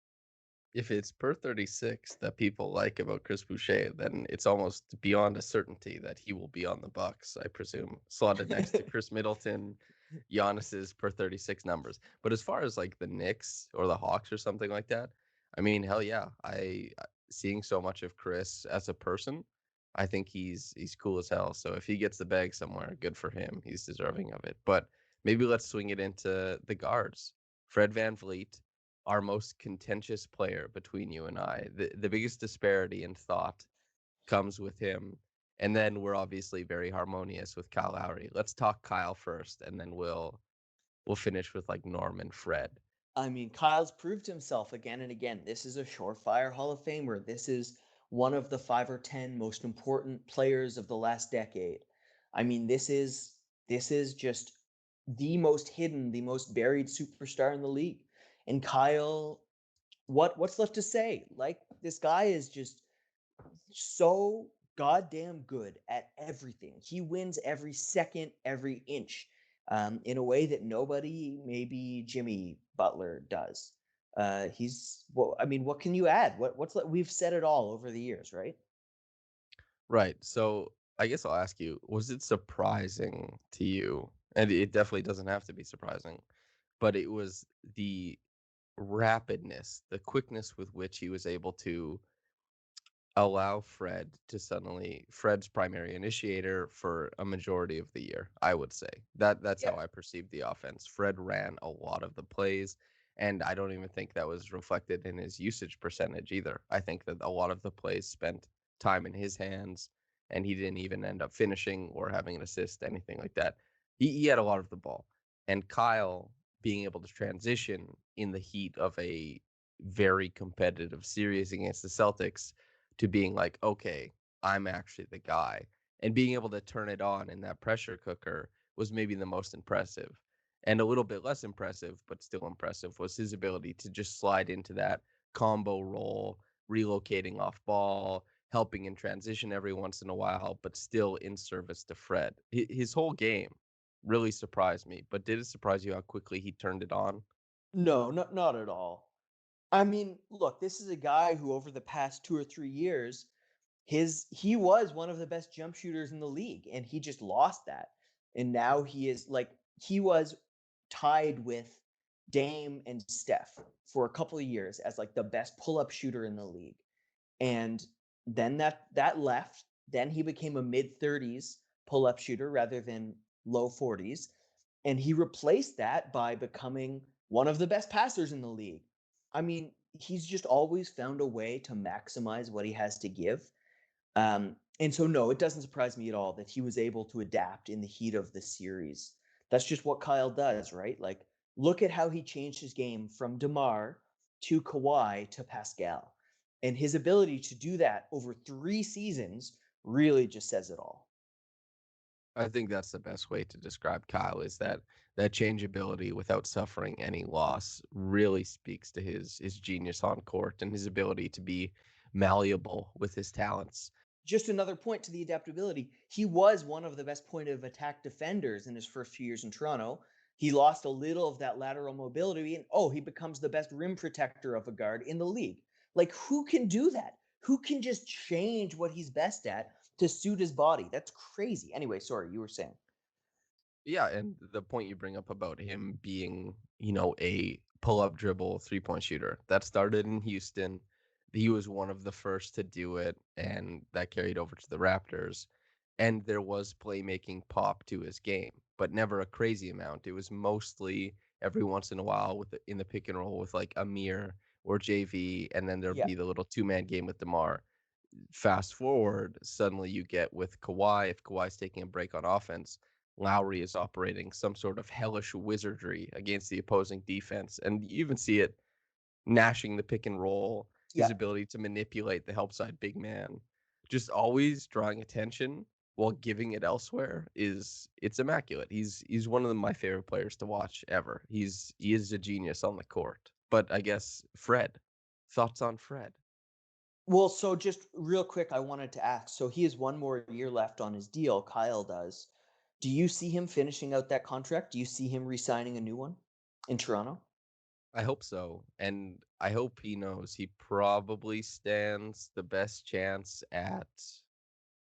If it's per 36 that people like about Chris Boucher, then it's almost beyond a certainty that he will be on the Bucks, I presume, slotted next to Chris Middleton, Giannis's per 36 numbers. But as far as like the Knicks or the Hawks or something like that, I mean, hell yeah. Seeing so much of Chris as a person, I think he's cool as hell. So if he gets the bag somewhere, good for him. He's deserving of it. But maybe let's swing it into the guards. Fred VanVleet, our most contentious player between you and I. The biggest disparity in thought comes with him. And then we're obviously very harmonious with Kyle Lowry. Let's talk Kyle first, and then we'll finish with like Norm and Fred. I mean, Kyle's proved himself again and again. This is a surefire Hall of Famer. This is one of the 5 or 10 most important players of the last decade. I mean, this is just the most hidden, the most buried superstar in the league. And Kyle, what's left to say? Like, this guy is just so goddamn good at everything. He wins every second, every inch, in a way that nobody, maybe Jimmy Butler, does. He's well. I mean, what can you add? We've said it all over the years, right? Right. So I guess I'll ask you, was it surprising to you? And it definitely doesn't have to be surprising, but it was the rapidness, the quickness with which he was able to allow Fred's primary initiator for a majority of the year, I would say. That's Yeah. how I perceived the offense. Fred ran a lot of the plays, and I don't even think that was reflected in his usage percentage either. I think that a lot of the plays spent time in his hands, and he didn't even end up finishing or having an assist, anything like that. He had a lot of the ball. And Kyle being able to transition in the heat of a very competitive series against the Celtics to being like, okay, I'm actually the guy. And being able to turn it on in that pressure cooker was maybe the most impressive. And a little bit less impressive, but still impressive, was his ability to just slide into that combo role, relocating off ball, helping in transition every once in a while, but still in service to Fred. His whole game really surprised me. But did it surprise you how quickly he turned it on? No, not at all. I mean, look, this is a guy who over the past 2 or 3 years, he was one of the best jump shooters in the league, and he just lost that. And now he is like he was tied with Dame and Steph for a couple of years as like the best pull-up shooter in the league. And then that left. Then he became a mid-30s pull-up shooter rather than low 40s. And he replaced that by becoming one of the best passers in the league. I mean, he's just always found a way to maximize what he has to give. And so, no, it doesn't surprise me at all that he was able to adapt in the heat of the series. That's just what Kyle does, right? Like, look at how he changed his game from DeMar to Kawhi to Pascal. And his ability to do that over 3 seasons really just says it all. I think that's the best way to describe Kyle is that changeability without suffering any loss really speaks to his genius on court and his ability to be malleable with his talents. Just another point to the adaptability. He was one of the best point of attack defenders in his first few years in Toronto. He lost a little of that lateral mobility, and he becomes the best rim protector of a guard in the league. Like, who can do that? Who can just change what he's best at to suit his body? That's crazy. Anyway, sorry, you were saying. Yeah, and the point you bring up about him being, a pull-up dribble three-point shooter, that started in Houston. He was one of the first to do it, and that carried over to the Raptors. And there was playmaking pop to his game, but never a crazy amount. It was mostly every once in a while in the pick and roll with like Amir or JV, and then there'd Yeah. be the little two-man game with DeMar. Fast forward, suddenly you get with Kawhi, if Kawhi's taking a break on offense, Lowry is operating some sort of hellish wizardry against the opposing defense. And you even see it gnashing the pick and roll, his Yeah. ability to manipulate the help side big man, just always drawing attention while giving it elsewhere it's immaculate. He's one of my favorite players to watch ever. He is a genius on the court. But I guess Fred, thoughts on Fred? Well, so just real quick, I wanted to ask. So he has one more year left on his deal. Kyle does. Do you see him finishing out that contract? Do you see him re-signing a new one in Toronto? I hope so. And I hope he knows he probably stands the best chance at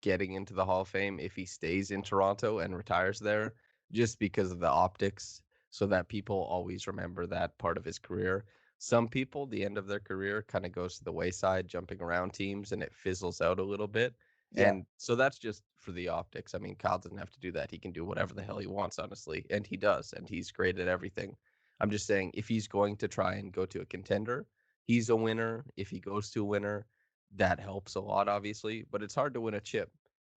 getting into the Hall of Fame if he stays in Toronto and retires there, just because of the optics, so that people always remember that part of his career. Some people, the end of their career kind of goes to the wayside, jumping around teams, and it fizzles out a little bit. Yeah, And so that's just for the optics. I mean, Kyle doesn't have to do that. He can do whatever the hell he wants, honestly. And he does. And he's great at everything. I'm just saying, if he's going to try and go to a contender, he's a winner. If he goes to a winner, that helps a lot, obviously. But it's hard to win a chip.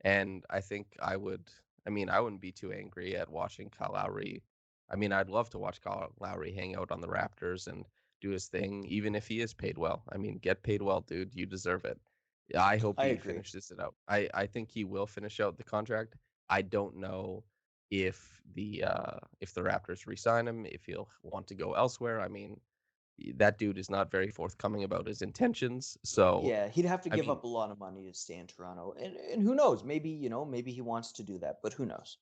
And I think I wouldn't be too angry at watching Kyle Lowry. I mean, I'd love to watch Kyle Lowry hang out on the Raptors and do his thing, even if he is paid well. I mean, get paid well, dude. You deserve it. Yeah, I hope I he agree. finishes it out. I think he will finish out the contract. I don't know if the Raptors re-sign him, if he'll want to go elsewhere. I mean, that dude is not very forthcoming about his intentions. So, Yeah, he'd have to I give mean, up a lot of money to stay in Toronto. And who knows? Maybe, maybe he wants to do that, but who knows?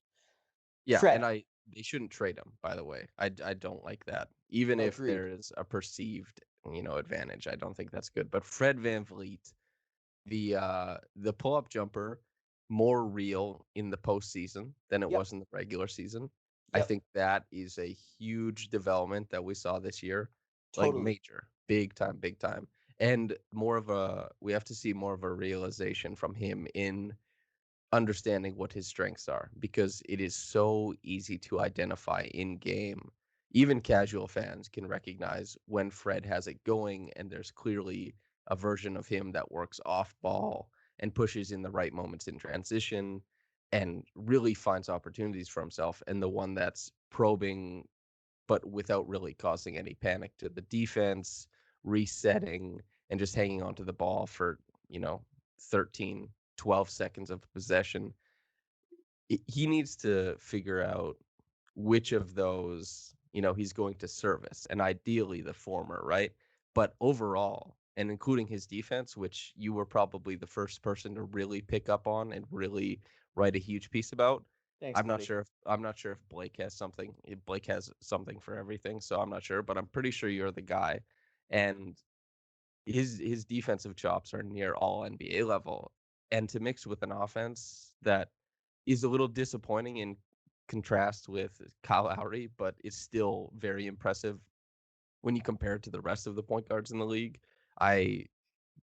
yeah, and Fred, they shouldn't trade him, by the way. I don't like that. Even if agreed. there is a perceived, advantage, I don't think that's good. But Fred VanVleet, the pull-up jumper, more real in the postseason than it Yep, was in the regular season. I yep, think that is a huge development that we saw this year. Like totally. major, big time, big time. And we have to see more of a realization from him in understanding what his strengths are, because it is so easy to identify in game. Even casual fans can recognize when Fred has it going and there's clearly a version of him that works off ball and pushes in the right moments in transition and really finds opportunities for himself, and the one that's probing but without really causing any panic to the defense, resetting, and just hanging onto the ball for, you know, 13, 12 seconds of possession. He needs to figure out which of those, he's going to service, and ideally the former, right? But overall, and including his defense, which you were probably the first person to really pick up on and really write a huge piece about. Thanks, buddy. I'm not sure if Blake has something. If Blake has something for everything, so I'm not sure, but I'm pretty sure you're the guy. And his defensive chops are near all NBA level, and to mix with an offense that is a little disappointing in contrast with Kyle Lowry, but it's still very impressive when you compare it to the rest of the point guards in the league. I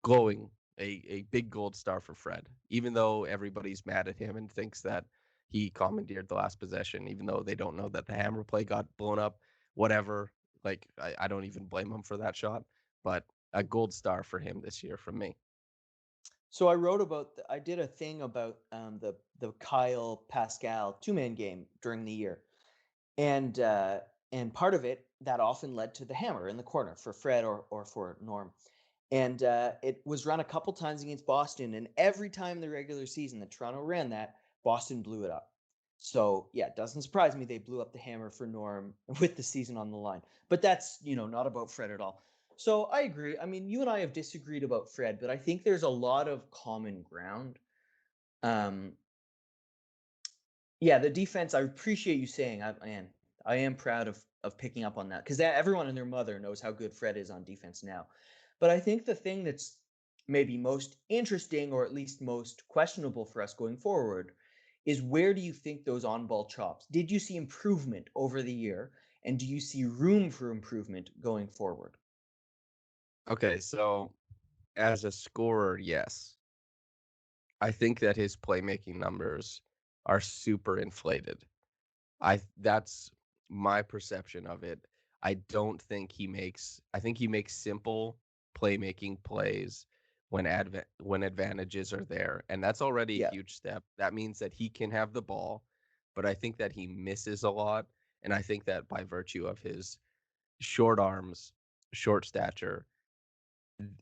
glowing a big gold star for Fred, even though everybody's mad at him and thinks that he commandeered the last possession, even though they don't know that the hammer play got blown up. Whatever, like I don't even blame him for that shot, but a gold star for him this year from me. So I wrote about I did a thing about the Kyle Pascal 2-man game during the year, and part of it that often led to the hammer in the corner for Fred or for Norm, and it was run a couple times against Boston, and every time in the regular season that Toronto ran that, Boston blew it up. So yeah, it doesn't surprise me they blew up the hammer for Norm with the season on the line. But that's not about Fred at all. So I agree. I mean, you and I have disagreed about Fred, but I think there's a lot of common ground. Um, yeah, the defense. I appreciate you saying. I am proud of picking up on that because everyone and their mother knows how good Fred is on defense now. But I think the thing that's maybe most interesting or at least most questionable for us going forward is where do you think those on-ball chops? Did you see improvement over the year, and do you see room for improvement going forward? Okay, so as a scorer, yes. I think that his playmaking numbers are super inflated. That's my perception of it. I think he makes simple playmaking plays when advantages are there, and that's already a Yeah, huge step. That means that he can have the ball, but I think that he misses a lot, and I think that by virtue of his short arms, short stature,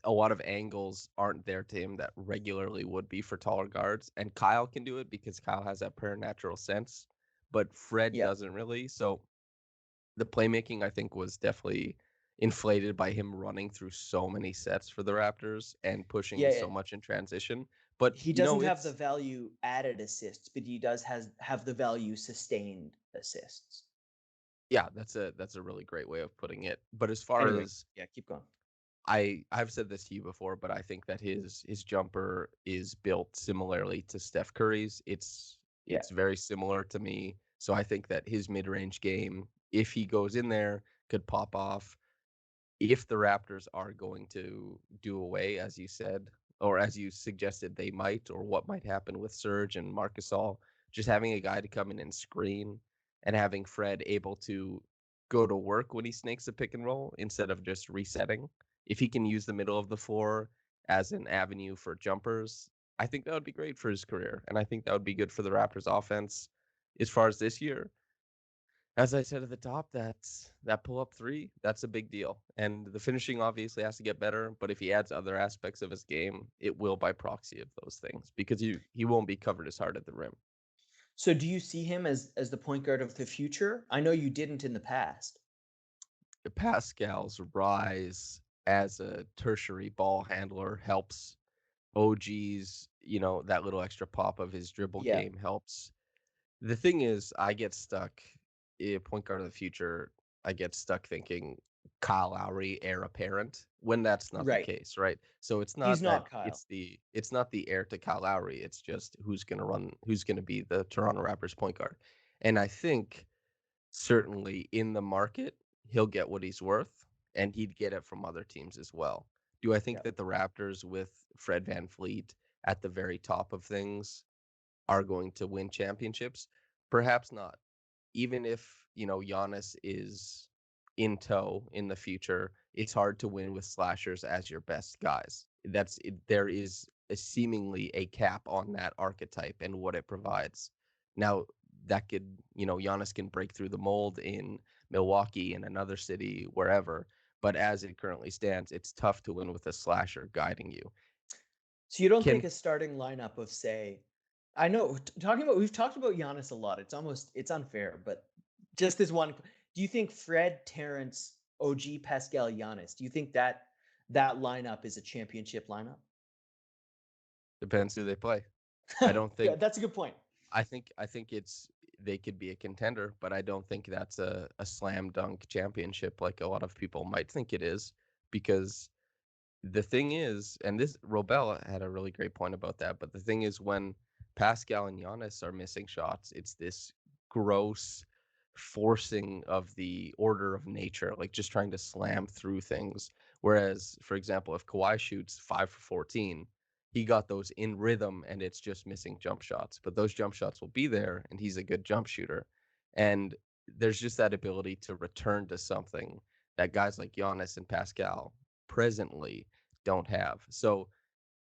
a lot of angles aren't there to him that regularly would be for taller guards. And Kyle can do it because Kyle has that preternatural sense, but Fred yeah, doesn't really. So the playmaking, I think, was definitely inflated by him running through so many sets for the Raptors and pushing yeah. so much in transition. But He doesn't have the value added assists, but he does has have the value sustained assists. yeah, that's a really great way of putting it. But as far Anyway, as yeah, keep going. I've said this to you before, but I think that his jumper is built similarly to Steph Curry's. Yeah. It's very similar to me. So I think that his mid-range game, if he goes in there, could pop off. If the Raptors are going to do away, as you said, or as you suggested they might, or what might happen with Serge and Marcus All, just having a guy to come in and screen and having Fred able to go to work when he snakes a pick and roll instead of just resetting. If he can use the middle of the floor as an avenue for jumpers, I think that would be great for his career. And I think that would be good for the Raptors offense as far as this year. As I said at the top, that pull up three, that's a big deal. And the finishing obviously has to get better, but if he adds other aspects of his game, it will by proxy of those things because he won't be covered as hard at the rim. So do you see him as the point guard of the future? I know you didn't in the past. Pascal's rise as a tertiary ball handler helps OG's, that little extra pop of his dribble Yeah. game helps. The thing is, I get stuck, point guard of the future, I get stuck thinking Kyle Lowry heir apparent when that's not the Right. case, right? So it's He's not that not Kyle. it's not the heir to Kyle Lowry. It's just who's gonna be the Toronto Raptors point guard. And I think certainly in the market, he'll get what he's worth, and he'd get it from other teams as well. Do I think Yeah. that the Raptors with Fred VanVleet at the very top of things are going to win championships? Perhaps not. Even if, Giannis is in tow in the future, it's hard to win with slashers as your best guys. There is seemingly a cap on that archetype and what it provides. Now, that could, Giannis can break through the mold in Milwaukee, in another city, wherever. But as it currently stands, it's tough to win with a slasher guiding you. So you don't Can think a starting lineup of say, I know talking about we've talked about Giannis a lot. It's unfair, but just this one. Do you think Fred, Terence, OG, Pascal, Giannis? Do you think that lineup is a championship lineup? Depends who they play. I don't Yeah, think that's a good point. I think it's they could be a contender, but I don't think that's a slam dunk championship like a lot of people might think it is. Because the thing is, and this Robel had a really great point about that, but the thing is when Pascal and Giannis are missing shots, it's this gross forcing of the order of nature, like just trying to slam through things. Whereas, for example, if Kawhi shoots 5 for 14, he got those in rhythm and it's just missing jump shots. But those jump shots will be there and he's a good jump shooter. And there's just that ability to return to something that guys like Giannis and Pascal presently don't have. So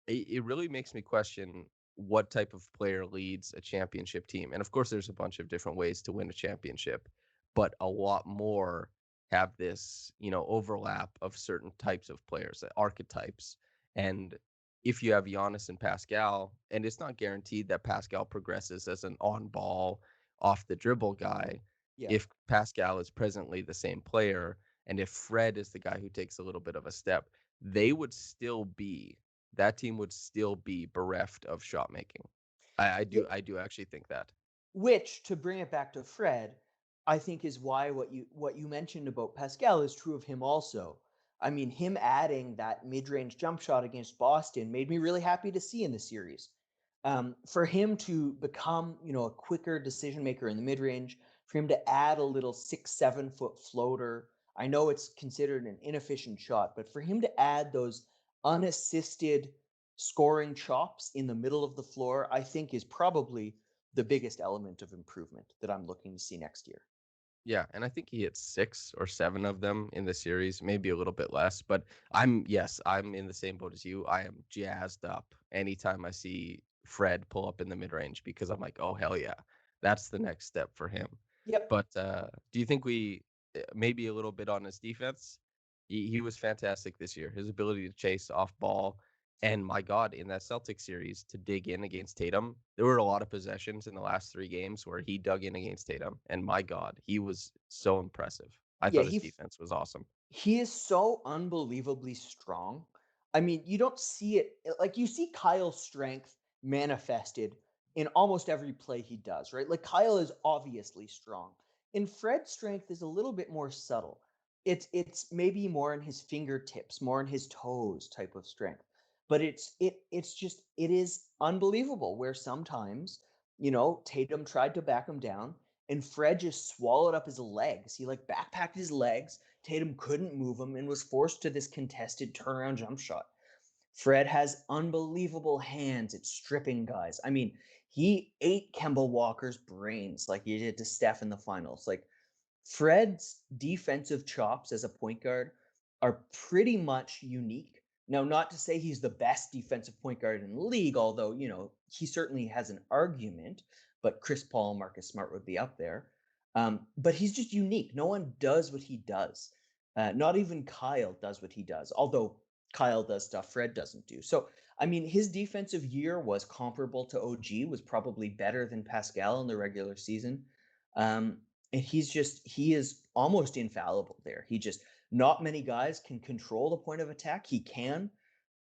it really makes me question what type of player leads a championship team. And of course, there's a bunch of different ways to win a championship, but a lot more have this, overlap of certain types of players, archetypes. And if you have Giannis and Pascal, and it's not guaranteed that Pascal progresses as an on ball, off the dribble guy, Yeah. if Pascal is presently the same player, and if Fred is the guy who takes a little bit of a step, they would still be that team would still be bereft of shot making. I do actually think that. Which, to bring it back to Fred, I think is why what you mentioned about Pascal is true of him also. I mean, him adding that mid-range jump shot against Boston made me really happy to see in the series. For him to become, a quicker decision maker in the mid-range, for him to add a little 6-7 foot floater. I know it's considered an inefficient shot, but for him to add those unassisted scoring chops in the middle of the floor, I think is probably the biggest element of improvement that I'm looking to see next year. Yeah, and I think he hit 6 or 7 of them in the series, maybe a little bit less. But I'm in the same boat as you. I am jazzed up anytime I see Fred pull up in the mid range because I'm like, oh hell yeah, that's the next step for him. Yep. But do you think we maybe a little bit on his defense? He was fantastic this year. His ability to chase off ball, and my God, in that Celtics series to dig in against Tatum, there were a lot of possessions in the last 3 games where he dug in against Tatum, and my God, he was so impressive. I Yeah, thought his defense was awesome. he is so unbelievably strong. I mean, you don't see it like you see Kyle's strength manifested in almost every play he does, right? Like Kyle is obviously strong. And Fred's strength is a little bit more subtle. It's maybe more in his fingertips, more in his toes type of strength. But it is unbelievable where sometimes, Tatum tried to back him down and Fred just swallowed up his legs. He like backpacked his legs. Tatum couldn't move him and was forced to this contested turnaround jump shot. Fred has unbelievable hands at stripping guys. I mean, he ate Kemba Walker's brains like he did to Steph in the finals. Like Fred's defensive chops as a point guard are pretty much unique. Now, not to say he's the best defensive point guard in the league, although, he certainly has an argument, but Chris Paul and Marcus Smart would be up there. But he's just unique. No one does what he does. Not even Kyle does what he does, although Kyle does stuff Fred doesn't do. So, I mean, his defensive year was comparable to OG, was probably better than Pascal in the regular season. And he is almost infallible there. Not many guys can control the point of attack. He can.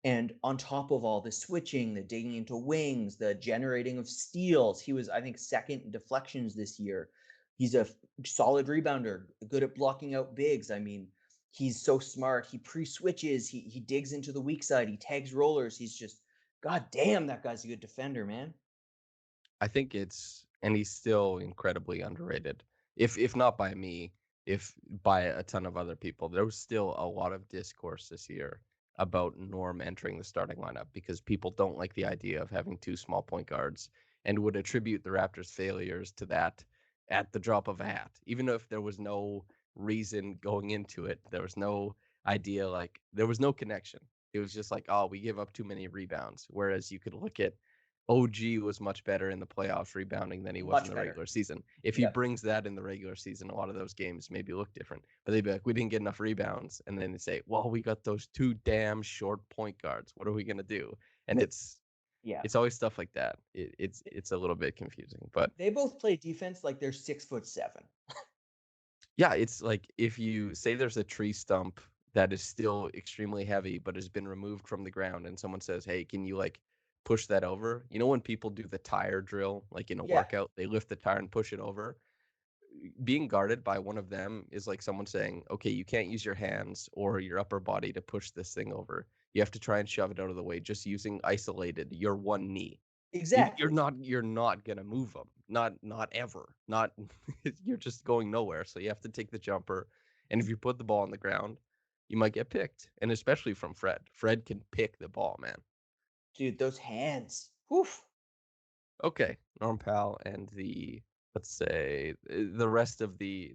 And on top of all the switching, the digging into wings, the generating of steals, he was, I think, second in deflections this year. He's a solid rebounder, good at blocking out bigs. I mean, he's so smart. He pre-switches, he digs into the weak side, he tags rollers. He's just, god damn, that guy's a good defender, man. I think and he's still incredibly underrated. If not by me, if by a ton of other people, there was still a lot of discourse this year about Norm entering the starting lineup because people don't like the idea of having two small point guards and would attribute the Raptors' failures to that at the drop of a hat. Even if there was no reason going into it, there was no idea, like there was no connection. It was just like, oh, we give up too many rebounds. Whereas you could look at OG was much better in the playoffs rebounding than he was in Much the better. regular season. If he Yep. brings that in the regular season, a lot of those games maybe look different. But they'd be like, we didn't get enough rebounds. And then they say, well, we got those two damn short point guards. What are we gonna do? And Yeah. it's always stuff like that. It's a little bit confusing. But They both play defense like they're 6'7". yeah, it's like if you say there's a tree stump that is still extremely heavy but has been removed from the ground and someone says, hey, can you like push that over? You know, when people do the tire drill, like in a Yeah, workout, they lift the tire and push it over. Being guarded by one of them is like someone saying, okay, you can't use your hands or your upper body to push this thing over. You have to try and shove it out of the way just using isolated your one knee. You're exactly. not gonna move them. not ever. Not you're just going nowhere. So you have to take the jumper. And if you put the ball on the ground, you might get picked. And especially from Fred. Fred can pick the ball, man. Dude, those hands. Woof. Okay, Norm Powell and the let's say the rest of the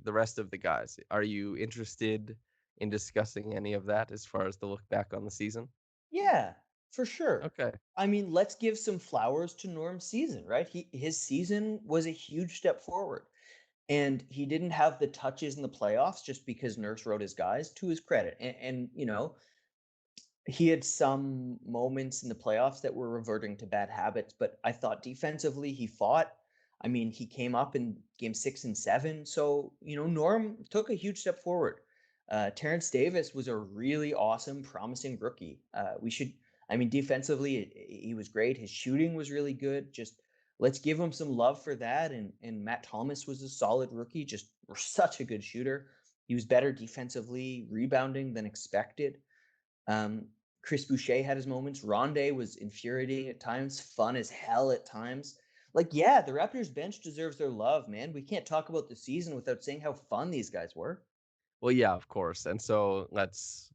guys. Are you interested in discussing any of that as far as the look back on the season? Yeah, for sure. Okay. I mean, let's give some flowers to Norm's season, right? His season was a huge step forward. And he didn't have the touches in the playoffs just because Nurse wrote his guys, to his credit. And he had some moments in the playoffs that were reverting to bad habits, but I thought defensively he fought. I mean, he came up in game 6 and 7. So, Norm took a huge step forward. Terence Davis was a really awesome, promising rookie. Defensively, he was great. His shooting was really good. Just let's give him some love for that. And Matt Thomas was a solid rookie, just such a good shooter. He was better defensively, rebounding than expected. Um, Chris Boucher had his moments. Rondé was infuriating at times, fun as hell at times. Like, yeah, the Raptors bench deserves their love, man. We can't talk about the season without saying how fun these guys were. Well, yeah, of course. And so let's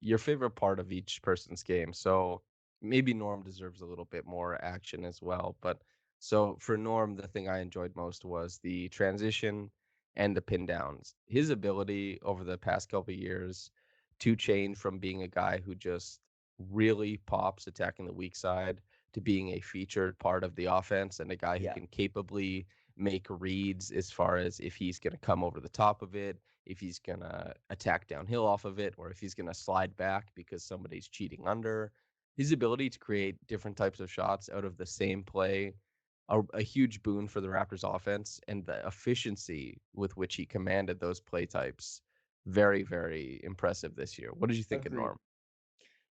your favorite part of each person's game. So maybe Norm deserves a little bit more action as well. But so for Norm, the thing I enjoyed most was the transition and the pin downs. His ability over the past couple of years to change from being a guy who just really pops attacking the weak side to being a featured part of the offense and a guy who Yeah, can capably make reads as far as if he's going to come over the top of it, if he's going to attack downhill off of it, or if he's going to slide back because somebody's cheating under. His ability to create different types of shots out of the same play, a huge boon for the Raptors offense, and the efficiency with which he commanded those play types. Very, very impressive this year. What did you think of agreed. Norm?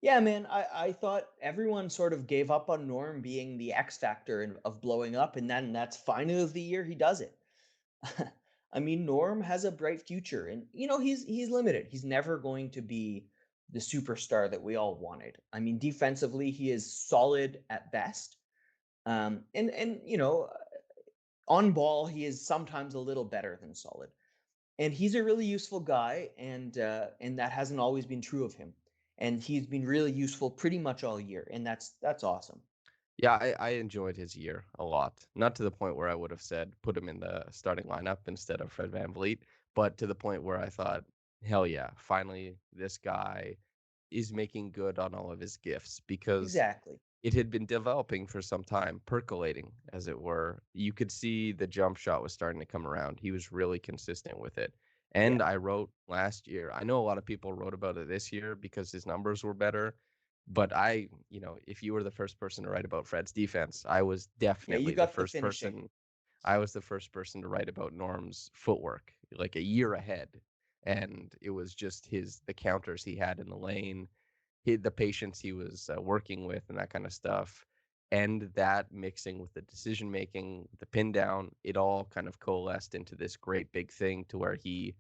Yeah, man, I thought everyone sort of gave up on Norm being the X factor of blowing up, and then that's finally the year he does it. I mean, Norm has a bright future, and he's limited. He's never going to be the superstar that we all wanted. I mean, defensively, he is solid at best. And on ball, he is sometimes a little better than solid. And he's a really useful guy, and that hasn't always been true of him. And he's been really useful pretty much all year, and that's awesome. Yeah, I enjoyed his year a lot. Not to the point where I would have said put him in the starting lineup instead of Fred VanVleet, but to the point where I thought, hell yeah, finally this guy is making good on all of his gifts because Exactly. it had been developing for some time, percolating, as it were. You could see the jump shot was starting to come around. He was really consistent with it. And Yeah. I wrote last year, I know a lot of people wrote about it this year because his numbers were better. But if you were the first person to write about Fred's defense, I was Yeah, you definitely the got the first finishing. person. I was the first person to write about Norm's footwork, like a year ahead. And it was just the counters he had in the lane, the patience he was working with, and that kind of stuff, and that mixing with the decision making, the pin down, it all kind of coalesced into this great big thing to where he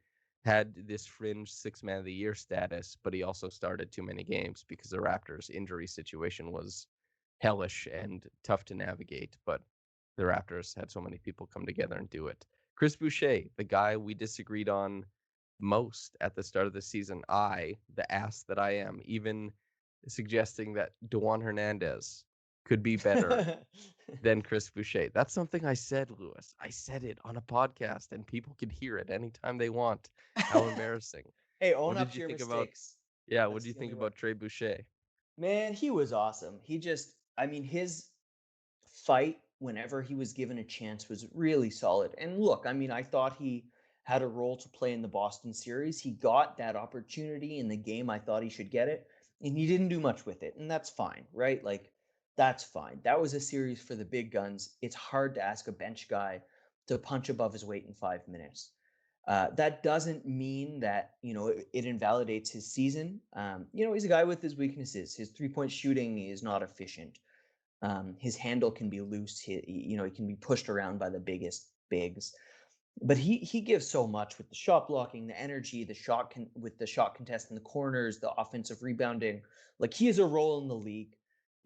had this fringe six man of the year status, but he also started too many games because the Raptors' injury situation was hellish and tough to navigate. But the Raptors had so many people come together and do it. Chris Boucher, the guy we disagreed on most at the start of the season, the ass that I am, even suggesting that Dewan Hernandez could be better than Chris Boucher. That's something I said, Lewis. I said it on a podcast, and people can hear it anytime they want. How embarrassing. Hey, What own up did to you your think about? mistakes. Yeah, what That's do you the think only way. about Trey Boucher? Man, he was awesome. His fight whenever he was given a chance was really solid. And look, I mean, I thought he had a role to play in the Boston series. He got that opportunity in the game I thought he should get it, and he didn't do much with it. And that's fine, right? Like, that's fine. That was a series for the big guns. It's hard to ask a bench guy to punch above his weight in 5 minutes. That doesn't mean that it invalidates his season. He's a guy with his weaknesses. His 3-point shooting is not efficient. His handle can be loose. He can be pushed around by the biggest bigs. But he gives so much with the shot blocking, the energy, with the shot contest in the corners, the offensive rebounding. Like, he has a role in the league,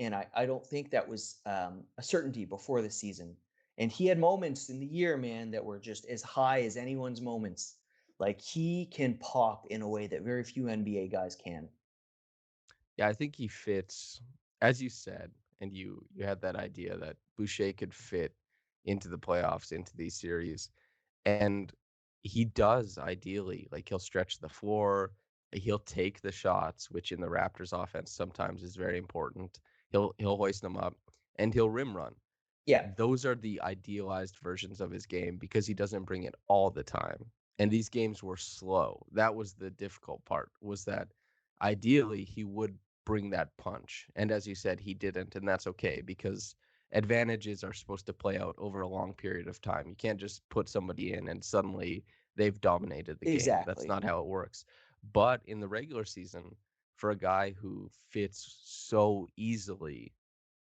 and I don't think that was a certainty before the season. And he had moments in the year, man, that were just as high as anyone's moments. Like he can pop in a way that very few NBA guys can. Yeah, I think he fits, as you said, and you had that idea that Boucher could fit into the playoffs, into these series, and he does ideally. Like he'll stretch the floor, he'll take the shots, which in the Raptors offense sometimes is very important. He'll hoist them up, and he'll rim run. Yeah, Those are the idealized versions of his game because he doesn't bring it all the time. And these games were slow. That was the difficult part, was that ideally he would bring that punch. And as you said, he didn't, and that's okay because advantages are supposed to play out over a long period of time. You can't just put somebody in and suddenly they've dominated the game. That's exactly. not how it works. But in the regular season, for a guy who fits so easily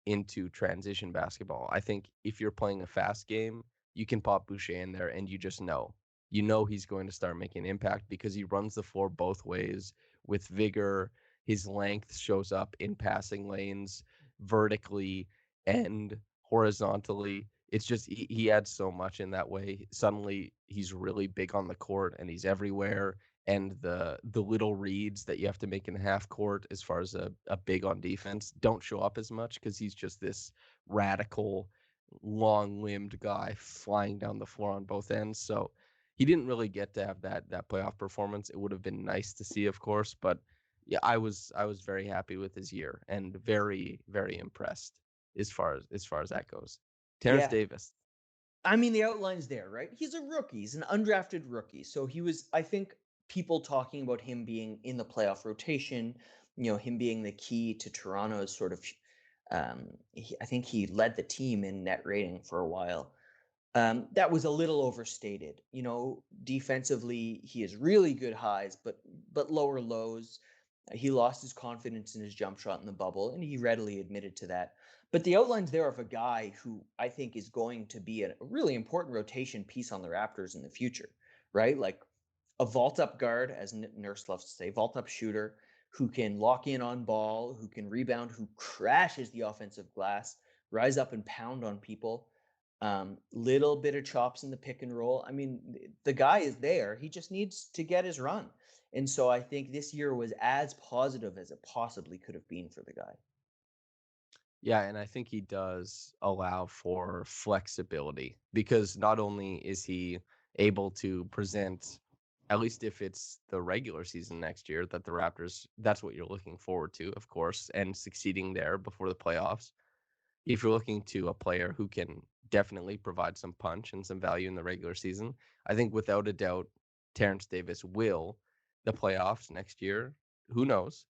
into transition basketball. I think if you're playing a fast game, you can pop Boucher in there and you just know. You know he's going to start making impact because he runs the floor both ways with vigor. His length shows up in passing lanes vertically and horizontally. It's just he adds so much in that way. Suddenly he's really big on the court and he's everywhere. And the little reads that you have to make in half court as far as a big on defense don't show up as much because he's just this radical, long-limbed guy flying down the floor on both ends. So he didn't really get to have that playoff performance. It would have been nice to see, of course, but yeah, I was very happy with his year and very, very impressed as far as that goes. Terence Yeah. Davis. I mean, the outline's there, right? He's a rookie. He's an undrafted rookie. So he was, I think, people talking about him being in the playoff rotation, him being the key to Toronto's sort of, I think he led the team in net rating for a while. That was a little overstated. Defensively, he has really good highs, but lower lows. He lost his confidence in his jump shot in the bubble, and he readily admitted to that. But the outlines there of a guy who I think is going to be a really important rotation piece on the Raptors in the future, right? Like a vault up guard, as Nurse loves to say, vault up shooter who can lock in on ball, who can rebound, who crashes the offensive glass, rise up and pound on people. Little bit of chops in the pick and roll. I mean, the guy is there. He just needs to get his run. And so I think this year was as positive as it possibly could have been for the guy. Yeah, and I think he does allow for flexibility because not only is he able to present, at least if it's the regular season next year, that the Raptors, that's what you're looking forward to, of course, and succeeding there before the playoffs. If you're looking to a player who can definitely provide some punch and some value in the regular season, I think without a doubt, Terence Davis will the playoffs next year. Who knows?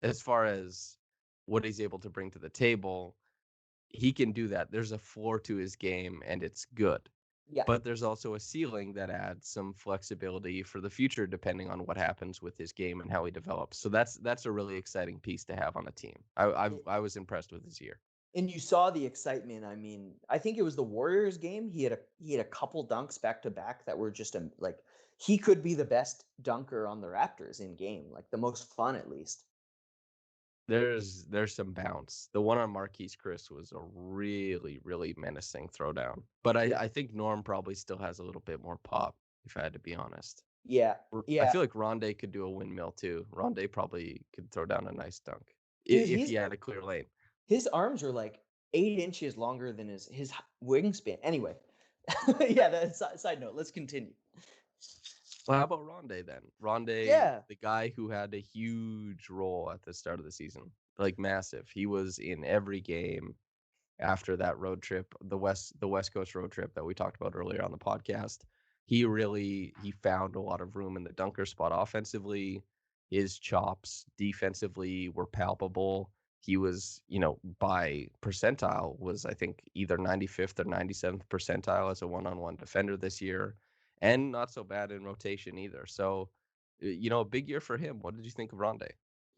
As far as what he's able to bring to the table, he can do that. There's a floor to his game and it's good. Yeah. But there's also a ceiling that adds some flexibility for the future depending on what happens with his game and how he develops. So that's a really exciting piece to have on a team. I was impressed with his year. And you saw the excitement. I mean, I think it was the Warriors game. He had a couple dunks back to back that were just like he could be the best dunker on the Raptors in game, like the most fun at least. There's some bounce. The one on Marquise Chris was a really, really menacing throwdown. But Yeah. I think Norm probably still has a little bit more pop, if I had to be honest. Yeah. I Yeah. feel like Rondé could do a windmill too. Rondé probably could throw down a nice dunk Dude, if he had a clear lane. his arms are like 8 inches longer than his wingspan. Anyway, yeah. That's side note. Let's continue. Well, how about Rondé then? Rondé, Yeah. the guy who had a huge role at the start of the season, like massive. He was in every game after that road trip, the West Coast road trip that we talked about earlier on the podcast. He found a lot of room in the dunker spot offensively. His chops defensively were palpable. He was, by percentile was I think either 95th or 97th percentile as a one-on-one defender this year, and not so bad in rotation either. So, a big year for him. What did you think of Rondé?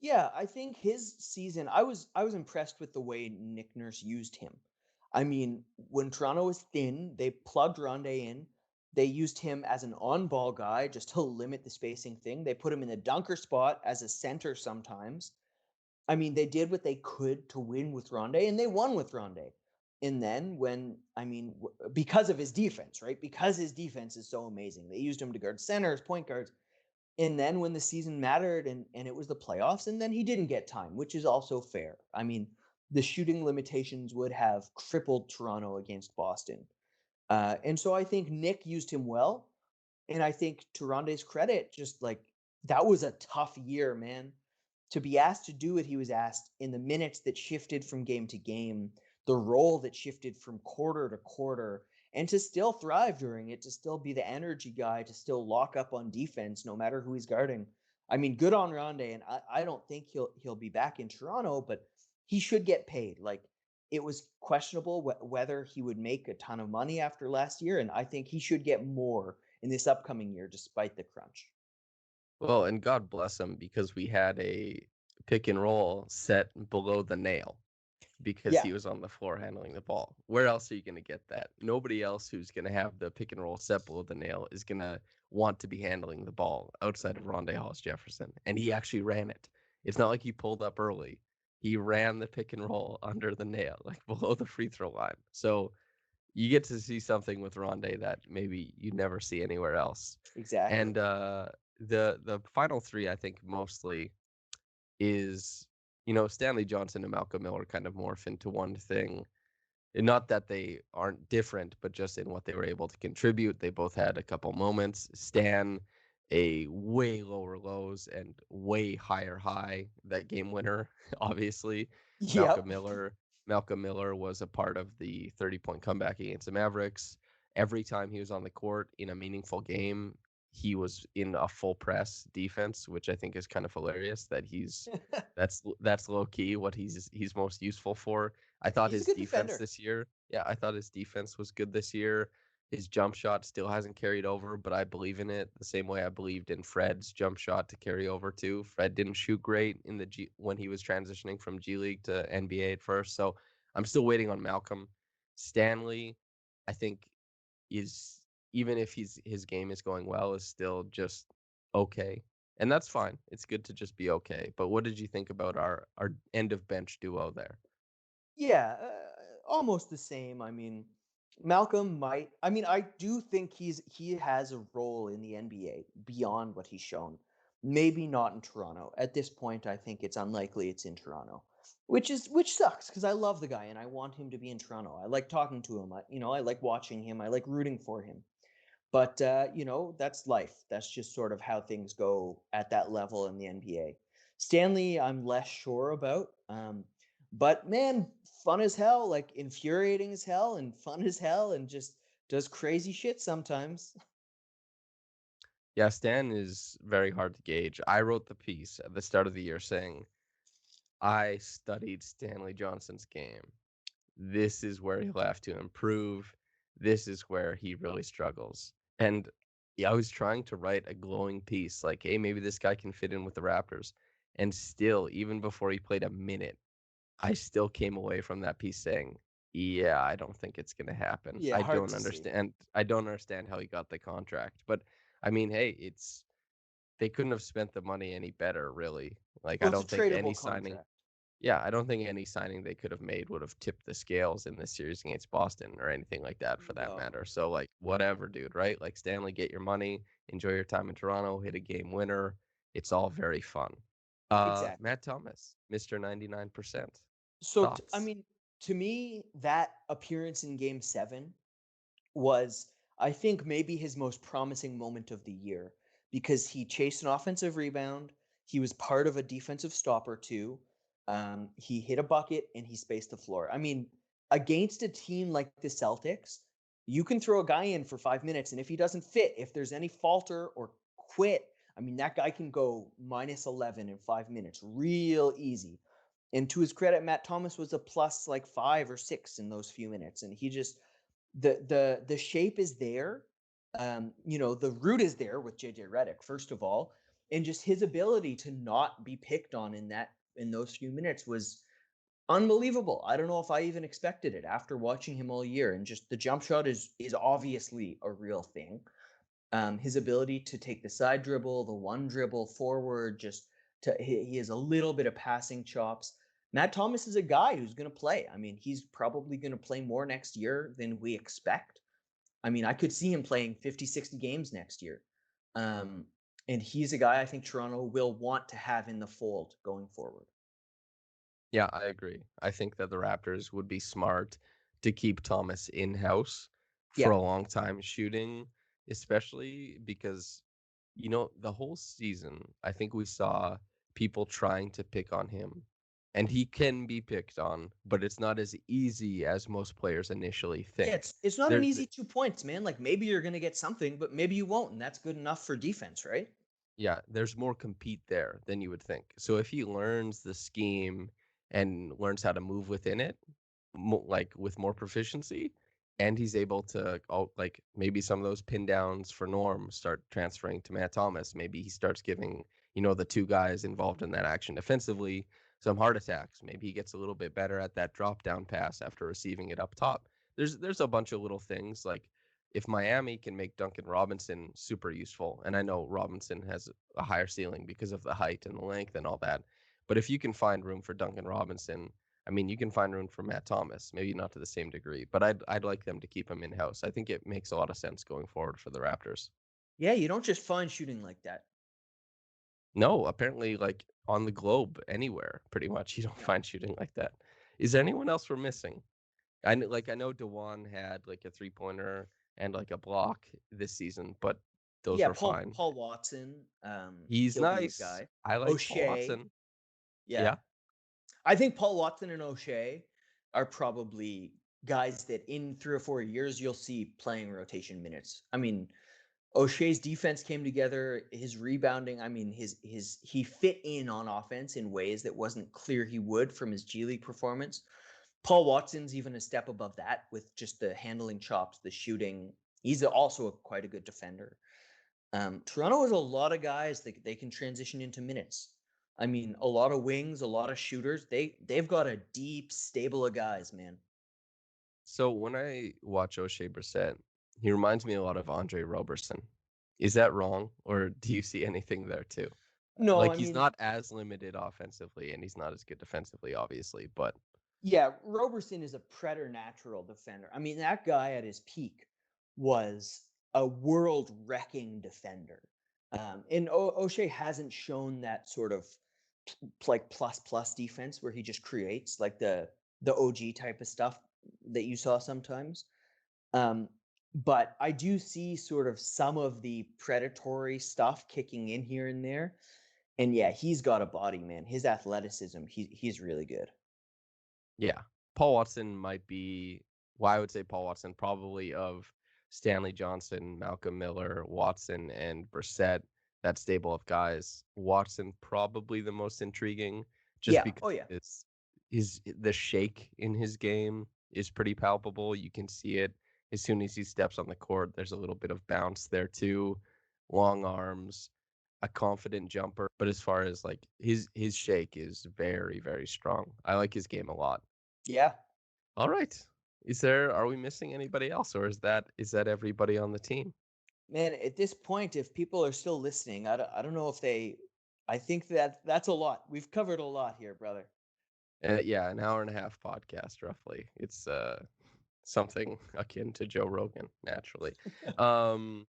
Yeah, I think his season, I was impressed with the way Nick Nurse used him. I mean, when Toronto was thin, they plugged Rondé in. They used him as an on-ball guy just to limit the spacing thing. They put him in the dunker spot as a center sometimes. I mean, they did what they could to win with Rondé, and they won with Rondé. And then because of his defense, right? Because his defense is so amazing. They used him to guard centers, point guards. And then when the season mattered and it was the playoffs, and then he didn't get time, which is also fair. I mean, the shooting limitations would have crippled Toronto against Boston. And so I think Nick used him well. And I think to Ronde's credit, just like that was a tough year, man. To be asked to do what he was asked in the minutes that shifted from game to game, the role that shifted from quarter to quarter, and to still thrive during it, to still be the energy guy, to still lock up on defense no matter who he's guarding. I mean, good on Ronde, and I don't think he'll be back in Toronto, but he should get paid. Like it was questionable whether he would make a ton of money after last year, and I think he should get more in this upcoming year despite the crunch. Well, and God bless him because we had a pick and roll set below the nail because Yeah. he was on the floor handling the ball. Where else are you going to get that? Nobody else who's going to have the pick and roll set below the nail is going to want to be handling the ball outside of Rondae Hollis Jefferson. And he actually ran it. It's not like he pulled up early. He ran the pick and roll under the nail, like below the free throw line. So you get to see something with Rondae that maybe you never see anywhere else. Exactly. And the final three, I think, mostly is, Stanley Johnson and Malcolm Miller kind of morph into one thing. And not that they aren't different, but just in what they were able to contribute. They both had a couple moments. Stan, a way lower lows and way higher high, that game winner, obviously. Malcolm Yep. Miller. Malcolm Miller was a part of the 30-point comeback against the Mavericks. Every time he was on the court in a meaningful game, he was in a full press defense, which I think is kind of hilarious that that's low key what he's most useful for. I thought He's a his good defense defender. this year, yeah, I thought his defense was good this year. His jump shot still hasn't carried over, but I believe in it the same way I believed in Fred's jump shot to carry over too. Fred didn't shoot great in when he was transitioning from G League to NBA at first, so I'm still waiting on Malcolm. Stanley, I think is, even if his game is going well, is still just okay. And that's fine. It's good to just be okay. But what did you think about our end of bench duo there? Yeah, almost the same. I mean, Malcolm might. I mean, I do think he has a role in the NBA beyond what he's shown. Maybe not in Toronto. At this point, I think it's unlikely it's in Toronto, which sucks because I love the guy and I want him to be in Toronto. I like talking to him. I like watching him. I like rooting for him. But that's life. That's just sort of how things go at that level in the NBA. Stanley, I'm less sure about. But man, fun as hell, like infuriating as hell, and fun as hell, and just does crazy shit sometimes. Yeah, Stan is very hard to gauge. I wrote the piece at the start of the year saying I studied Stanley Johnson's game. This is where he'll have to improve. This is where he really struggles. And yeah, I was trying to write a glowing piece like, hey, maybe this guy can fit in with the Raptors. And still, even before he played a minute, I still came away from that piece saying, yeah, I don't think it's going to happen. Yeah, I hard don't to see. understand. I don't understand how he got the contract. But I mean, hey, they couldn't have spent the money any better, really. Like, I Well, it's a don't think tradable any signing, contract. yeah, I don't think any signing they could have made would have tipped the scales in this series against Boston or anything like that for that No, matter. So, like, whatever, dude, right? Like, Stanley, get your money, enjoy your time in Toronto, hit a game winner. It's all very fun. exactly. Matt Thomas, Mr. 99%. So, I Thoughts? mean, to me, that appearance in Game 7 was, I think, maybe his most promising moment of the year because he chased an offensive rebound. He was part of a defensive stop or two. He hit a bucket and he spaced the floor. I mean, against a team like the Celtics, you can throw a guy in for 5 minutes, and if he doesn't fit, if there's any falter or quit, I mean, that guy can go minus 11 in 5 minutes real easy. And to his credit, Matt Thomas was a plus like 5 or 6 in those few minutes, and he just the shape is there. The root is there with JJ Redick, first of all, and just his ability to not be picked on in those few minutes was unbelievable. I don't know if I even expected it after watching him all year. And just the jump shot is obviously a real thing. His ability to take the side dribble, the one dribble forward, just he has a little bit of passing chops. Matt Thomas is a guy who's going to play. I mean, he's probably going to play more next year than we expect. I mean, I could see him playing 50, 60 games next year. Um, and he's a guy I think Toronto will want to have in the fold going forward. Yeah, I agree. I think that the Raptors would be smart to keep Thomas in-house for Yeah. a long time shooting, especially because, the whole season, I think we saw people trying to pick on him. And he can be picked on, but it's not as easy as most players initially Yeah, think. it's not an There, easy 2 points, man. Like maybe you're going to get something, but maybe you won't, and that's good enough for defense, right? Yeah, there's more compete there than you would think. So if he learns the scheme and learns how to move within it, like with more proficiency, and he's able to, like maybe some of those pin downs for Norm start transferring to Matt Thomas. Maybe he starts giving, the two guys involved in that action defensively some heart attacks. Maybe he gets a little bit better at that drop down pass after receiving it up top. There's a bunch of little things like if Miami can make Duncan Robinson super useful, and I know Robinson has a higher ceiling because of the height and the length and all that, but if you can find room for Duncan Robinson, I mean, you can find room for Matt Thomas, maybe not to the same degree, but I'd like them to keep him in house. I think it makes a lot of sense going forward for the Raptors. Yeah, you don't just find shooting like that. No, apparently, like on the globe, anywhere, pretty much, you don't No. find shooting like that. Is there anyone else we're missing? I know Dewan had like a 3-pointer and like a block this season, but those Yeah, were fine. Paul Watson, He's he'll be a nice. guy. I like Paul O'Shea, Watson. yeah. Yeah. I think Paul Watson and O'Shea are probably guys that in 3 or 4 years you'll see playing rotation minutes. I mean, O'Shea's defense came together, his rebounding, I mean, his he fit in on offense in ways that wasn't clear he would from his G League performance. Paul Watson's even a step above that with just the handling chops, the shooting. He's also quite a good defender. Toronto has a lot of guys that they can transition into minutes. I mean, a lot of wings, a lot of shooters. They've got a deep stable of guys, man. So when I watch O'Shea Brissett, he reminds me a lot of Andre Roberson. Is that wrong, or do you see anything there too? No, Like I he's mean, not as limited offensively, and he's not as good defensively, obviously. But yeah, Roberson is a preternatural defender. I mean, that guy at his peak was a world-wrecking defender. And O'Shea hasn't shown that sort of like plus defense where he just creates like the OG type of stuff that you saw sometimes. Um, but I do see sort of some of the predatory stuff kicking in here and there. And yeah, he's got a body, man. His athleticism, he's really good. yeah, Paul Watson might be. Well, I would say Paul Watson probably of Stanley Johnson, Malcolm Miller, Watson, and Brissett. That stable of guys. Watson probably the most intriguing, just Yeah. because Oh yeah. the shake in his game is pretty palpable. You can see it as soon as he steps on the court. There's a little bit of bounce there too, long arms, a confident jumper. But as far as like his shake is very, very strong. I like his game a lot. Yeah. All right. Are we missing anybody else, or is that everybody on the team? Man, at this point, if people are still listening, I don't know if they. I think that that's a lot. We've covered a lot here, brother. Yeah, an hour and a half podcast roughly. It's something akin to Joe Rogan, naturally. Um,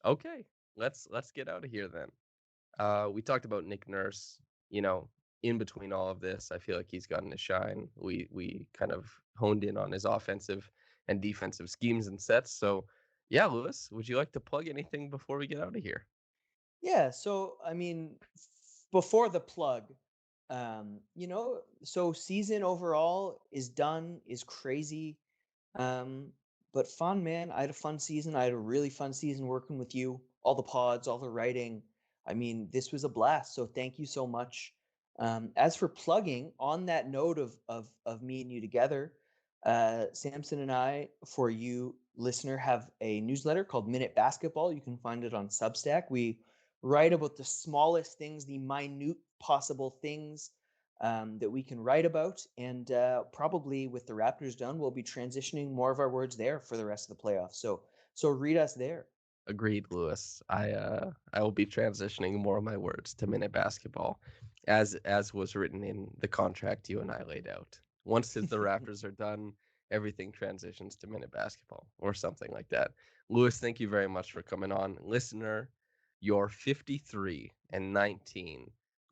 okay, let's get out of here then. We talked about Nick Nurse. You know, in between all of this, I feel like he's gotten to shine. We kind of honed in on his offensive and defensive schemes and sets. So, yeah, Lewis, would you like to plug anything before we get out of here? Yeah. So I mean, before the plug, so season overall is done, is crazy. Um, but fun, man. I had a fun season. I had a really fun season working with you. All the pods, all the writing. I mean, this was a blast. So thank you so much. As for plugging, on that note of me and you together, Samson and I, for you listener, have a newsletter called Minute Basketball. You can find it on Substack. We write about the smallest things, the minute possible things that we can write about. And probably with the Raptors done, we'll be transitioning more of our words there for the rest of the playoffs. So read us there. Agreed, Lewis. I will be transitioning more of my words to minute basketball, as was written in the contract you and I laid out. Once the Raptors are done, everything transitions to minute basketball or something like that. Lewis, thank you very much for coming on. Listener, you're 53-19,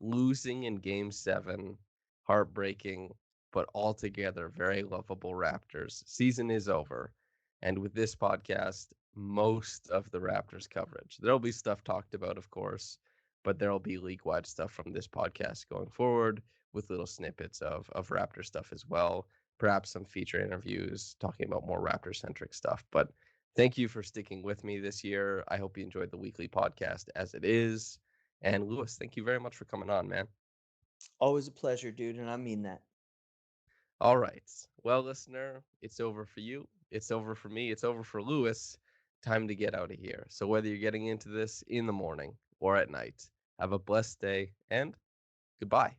losing in Game 7, heartbreaking, but altogether very lovable Raptors. Season is over. And with this podcast, most of the Raptors coverage. There'll be stuff talked about, of course, but there'll be league wide stuff from this podcast going forward with little snippets of Raptor stuff as well. Perhaps some feature interviews talking about more Raptor centric stuff. But thank you for sticking with me this year. I hope you enjoyed the weekly podcast as it is. And Lewis, thank you very much for coming on, man. Always a pleasure, dude, and I mean that. All right. Well, listener, it's over for you. It's over for me. It's over for Lewis. Time to get out of here. So, whether you're getting into this in the morning or at night, have a blessed day and goodbye.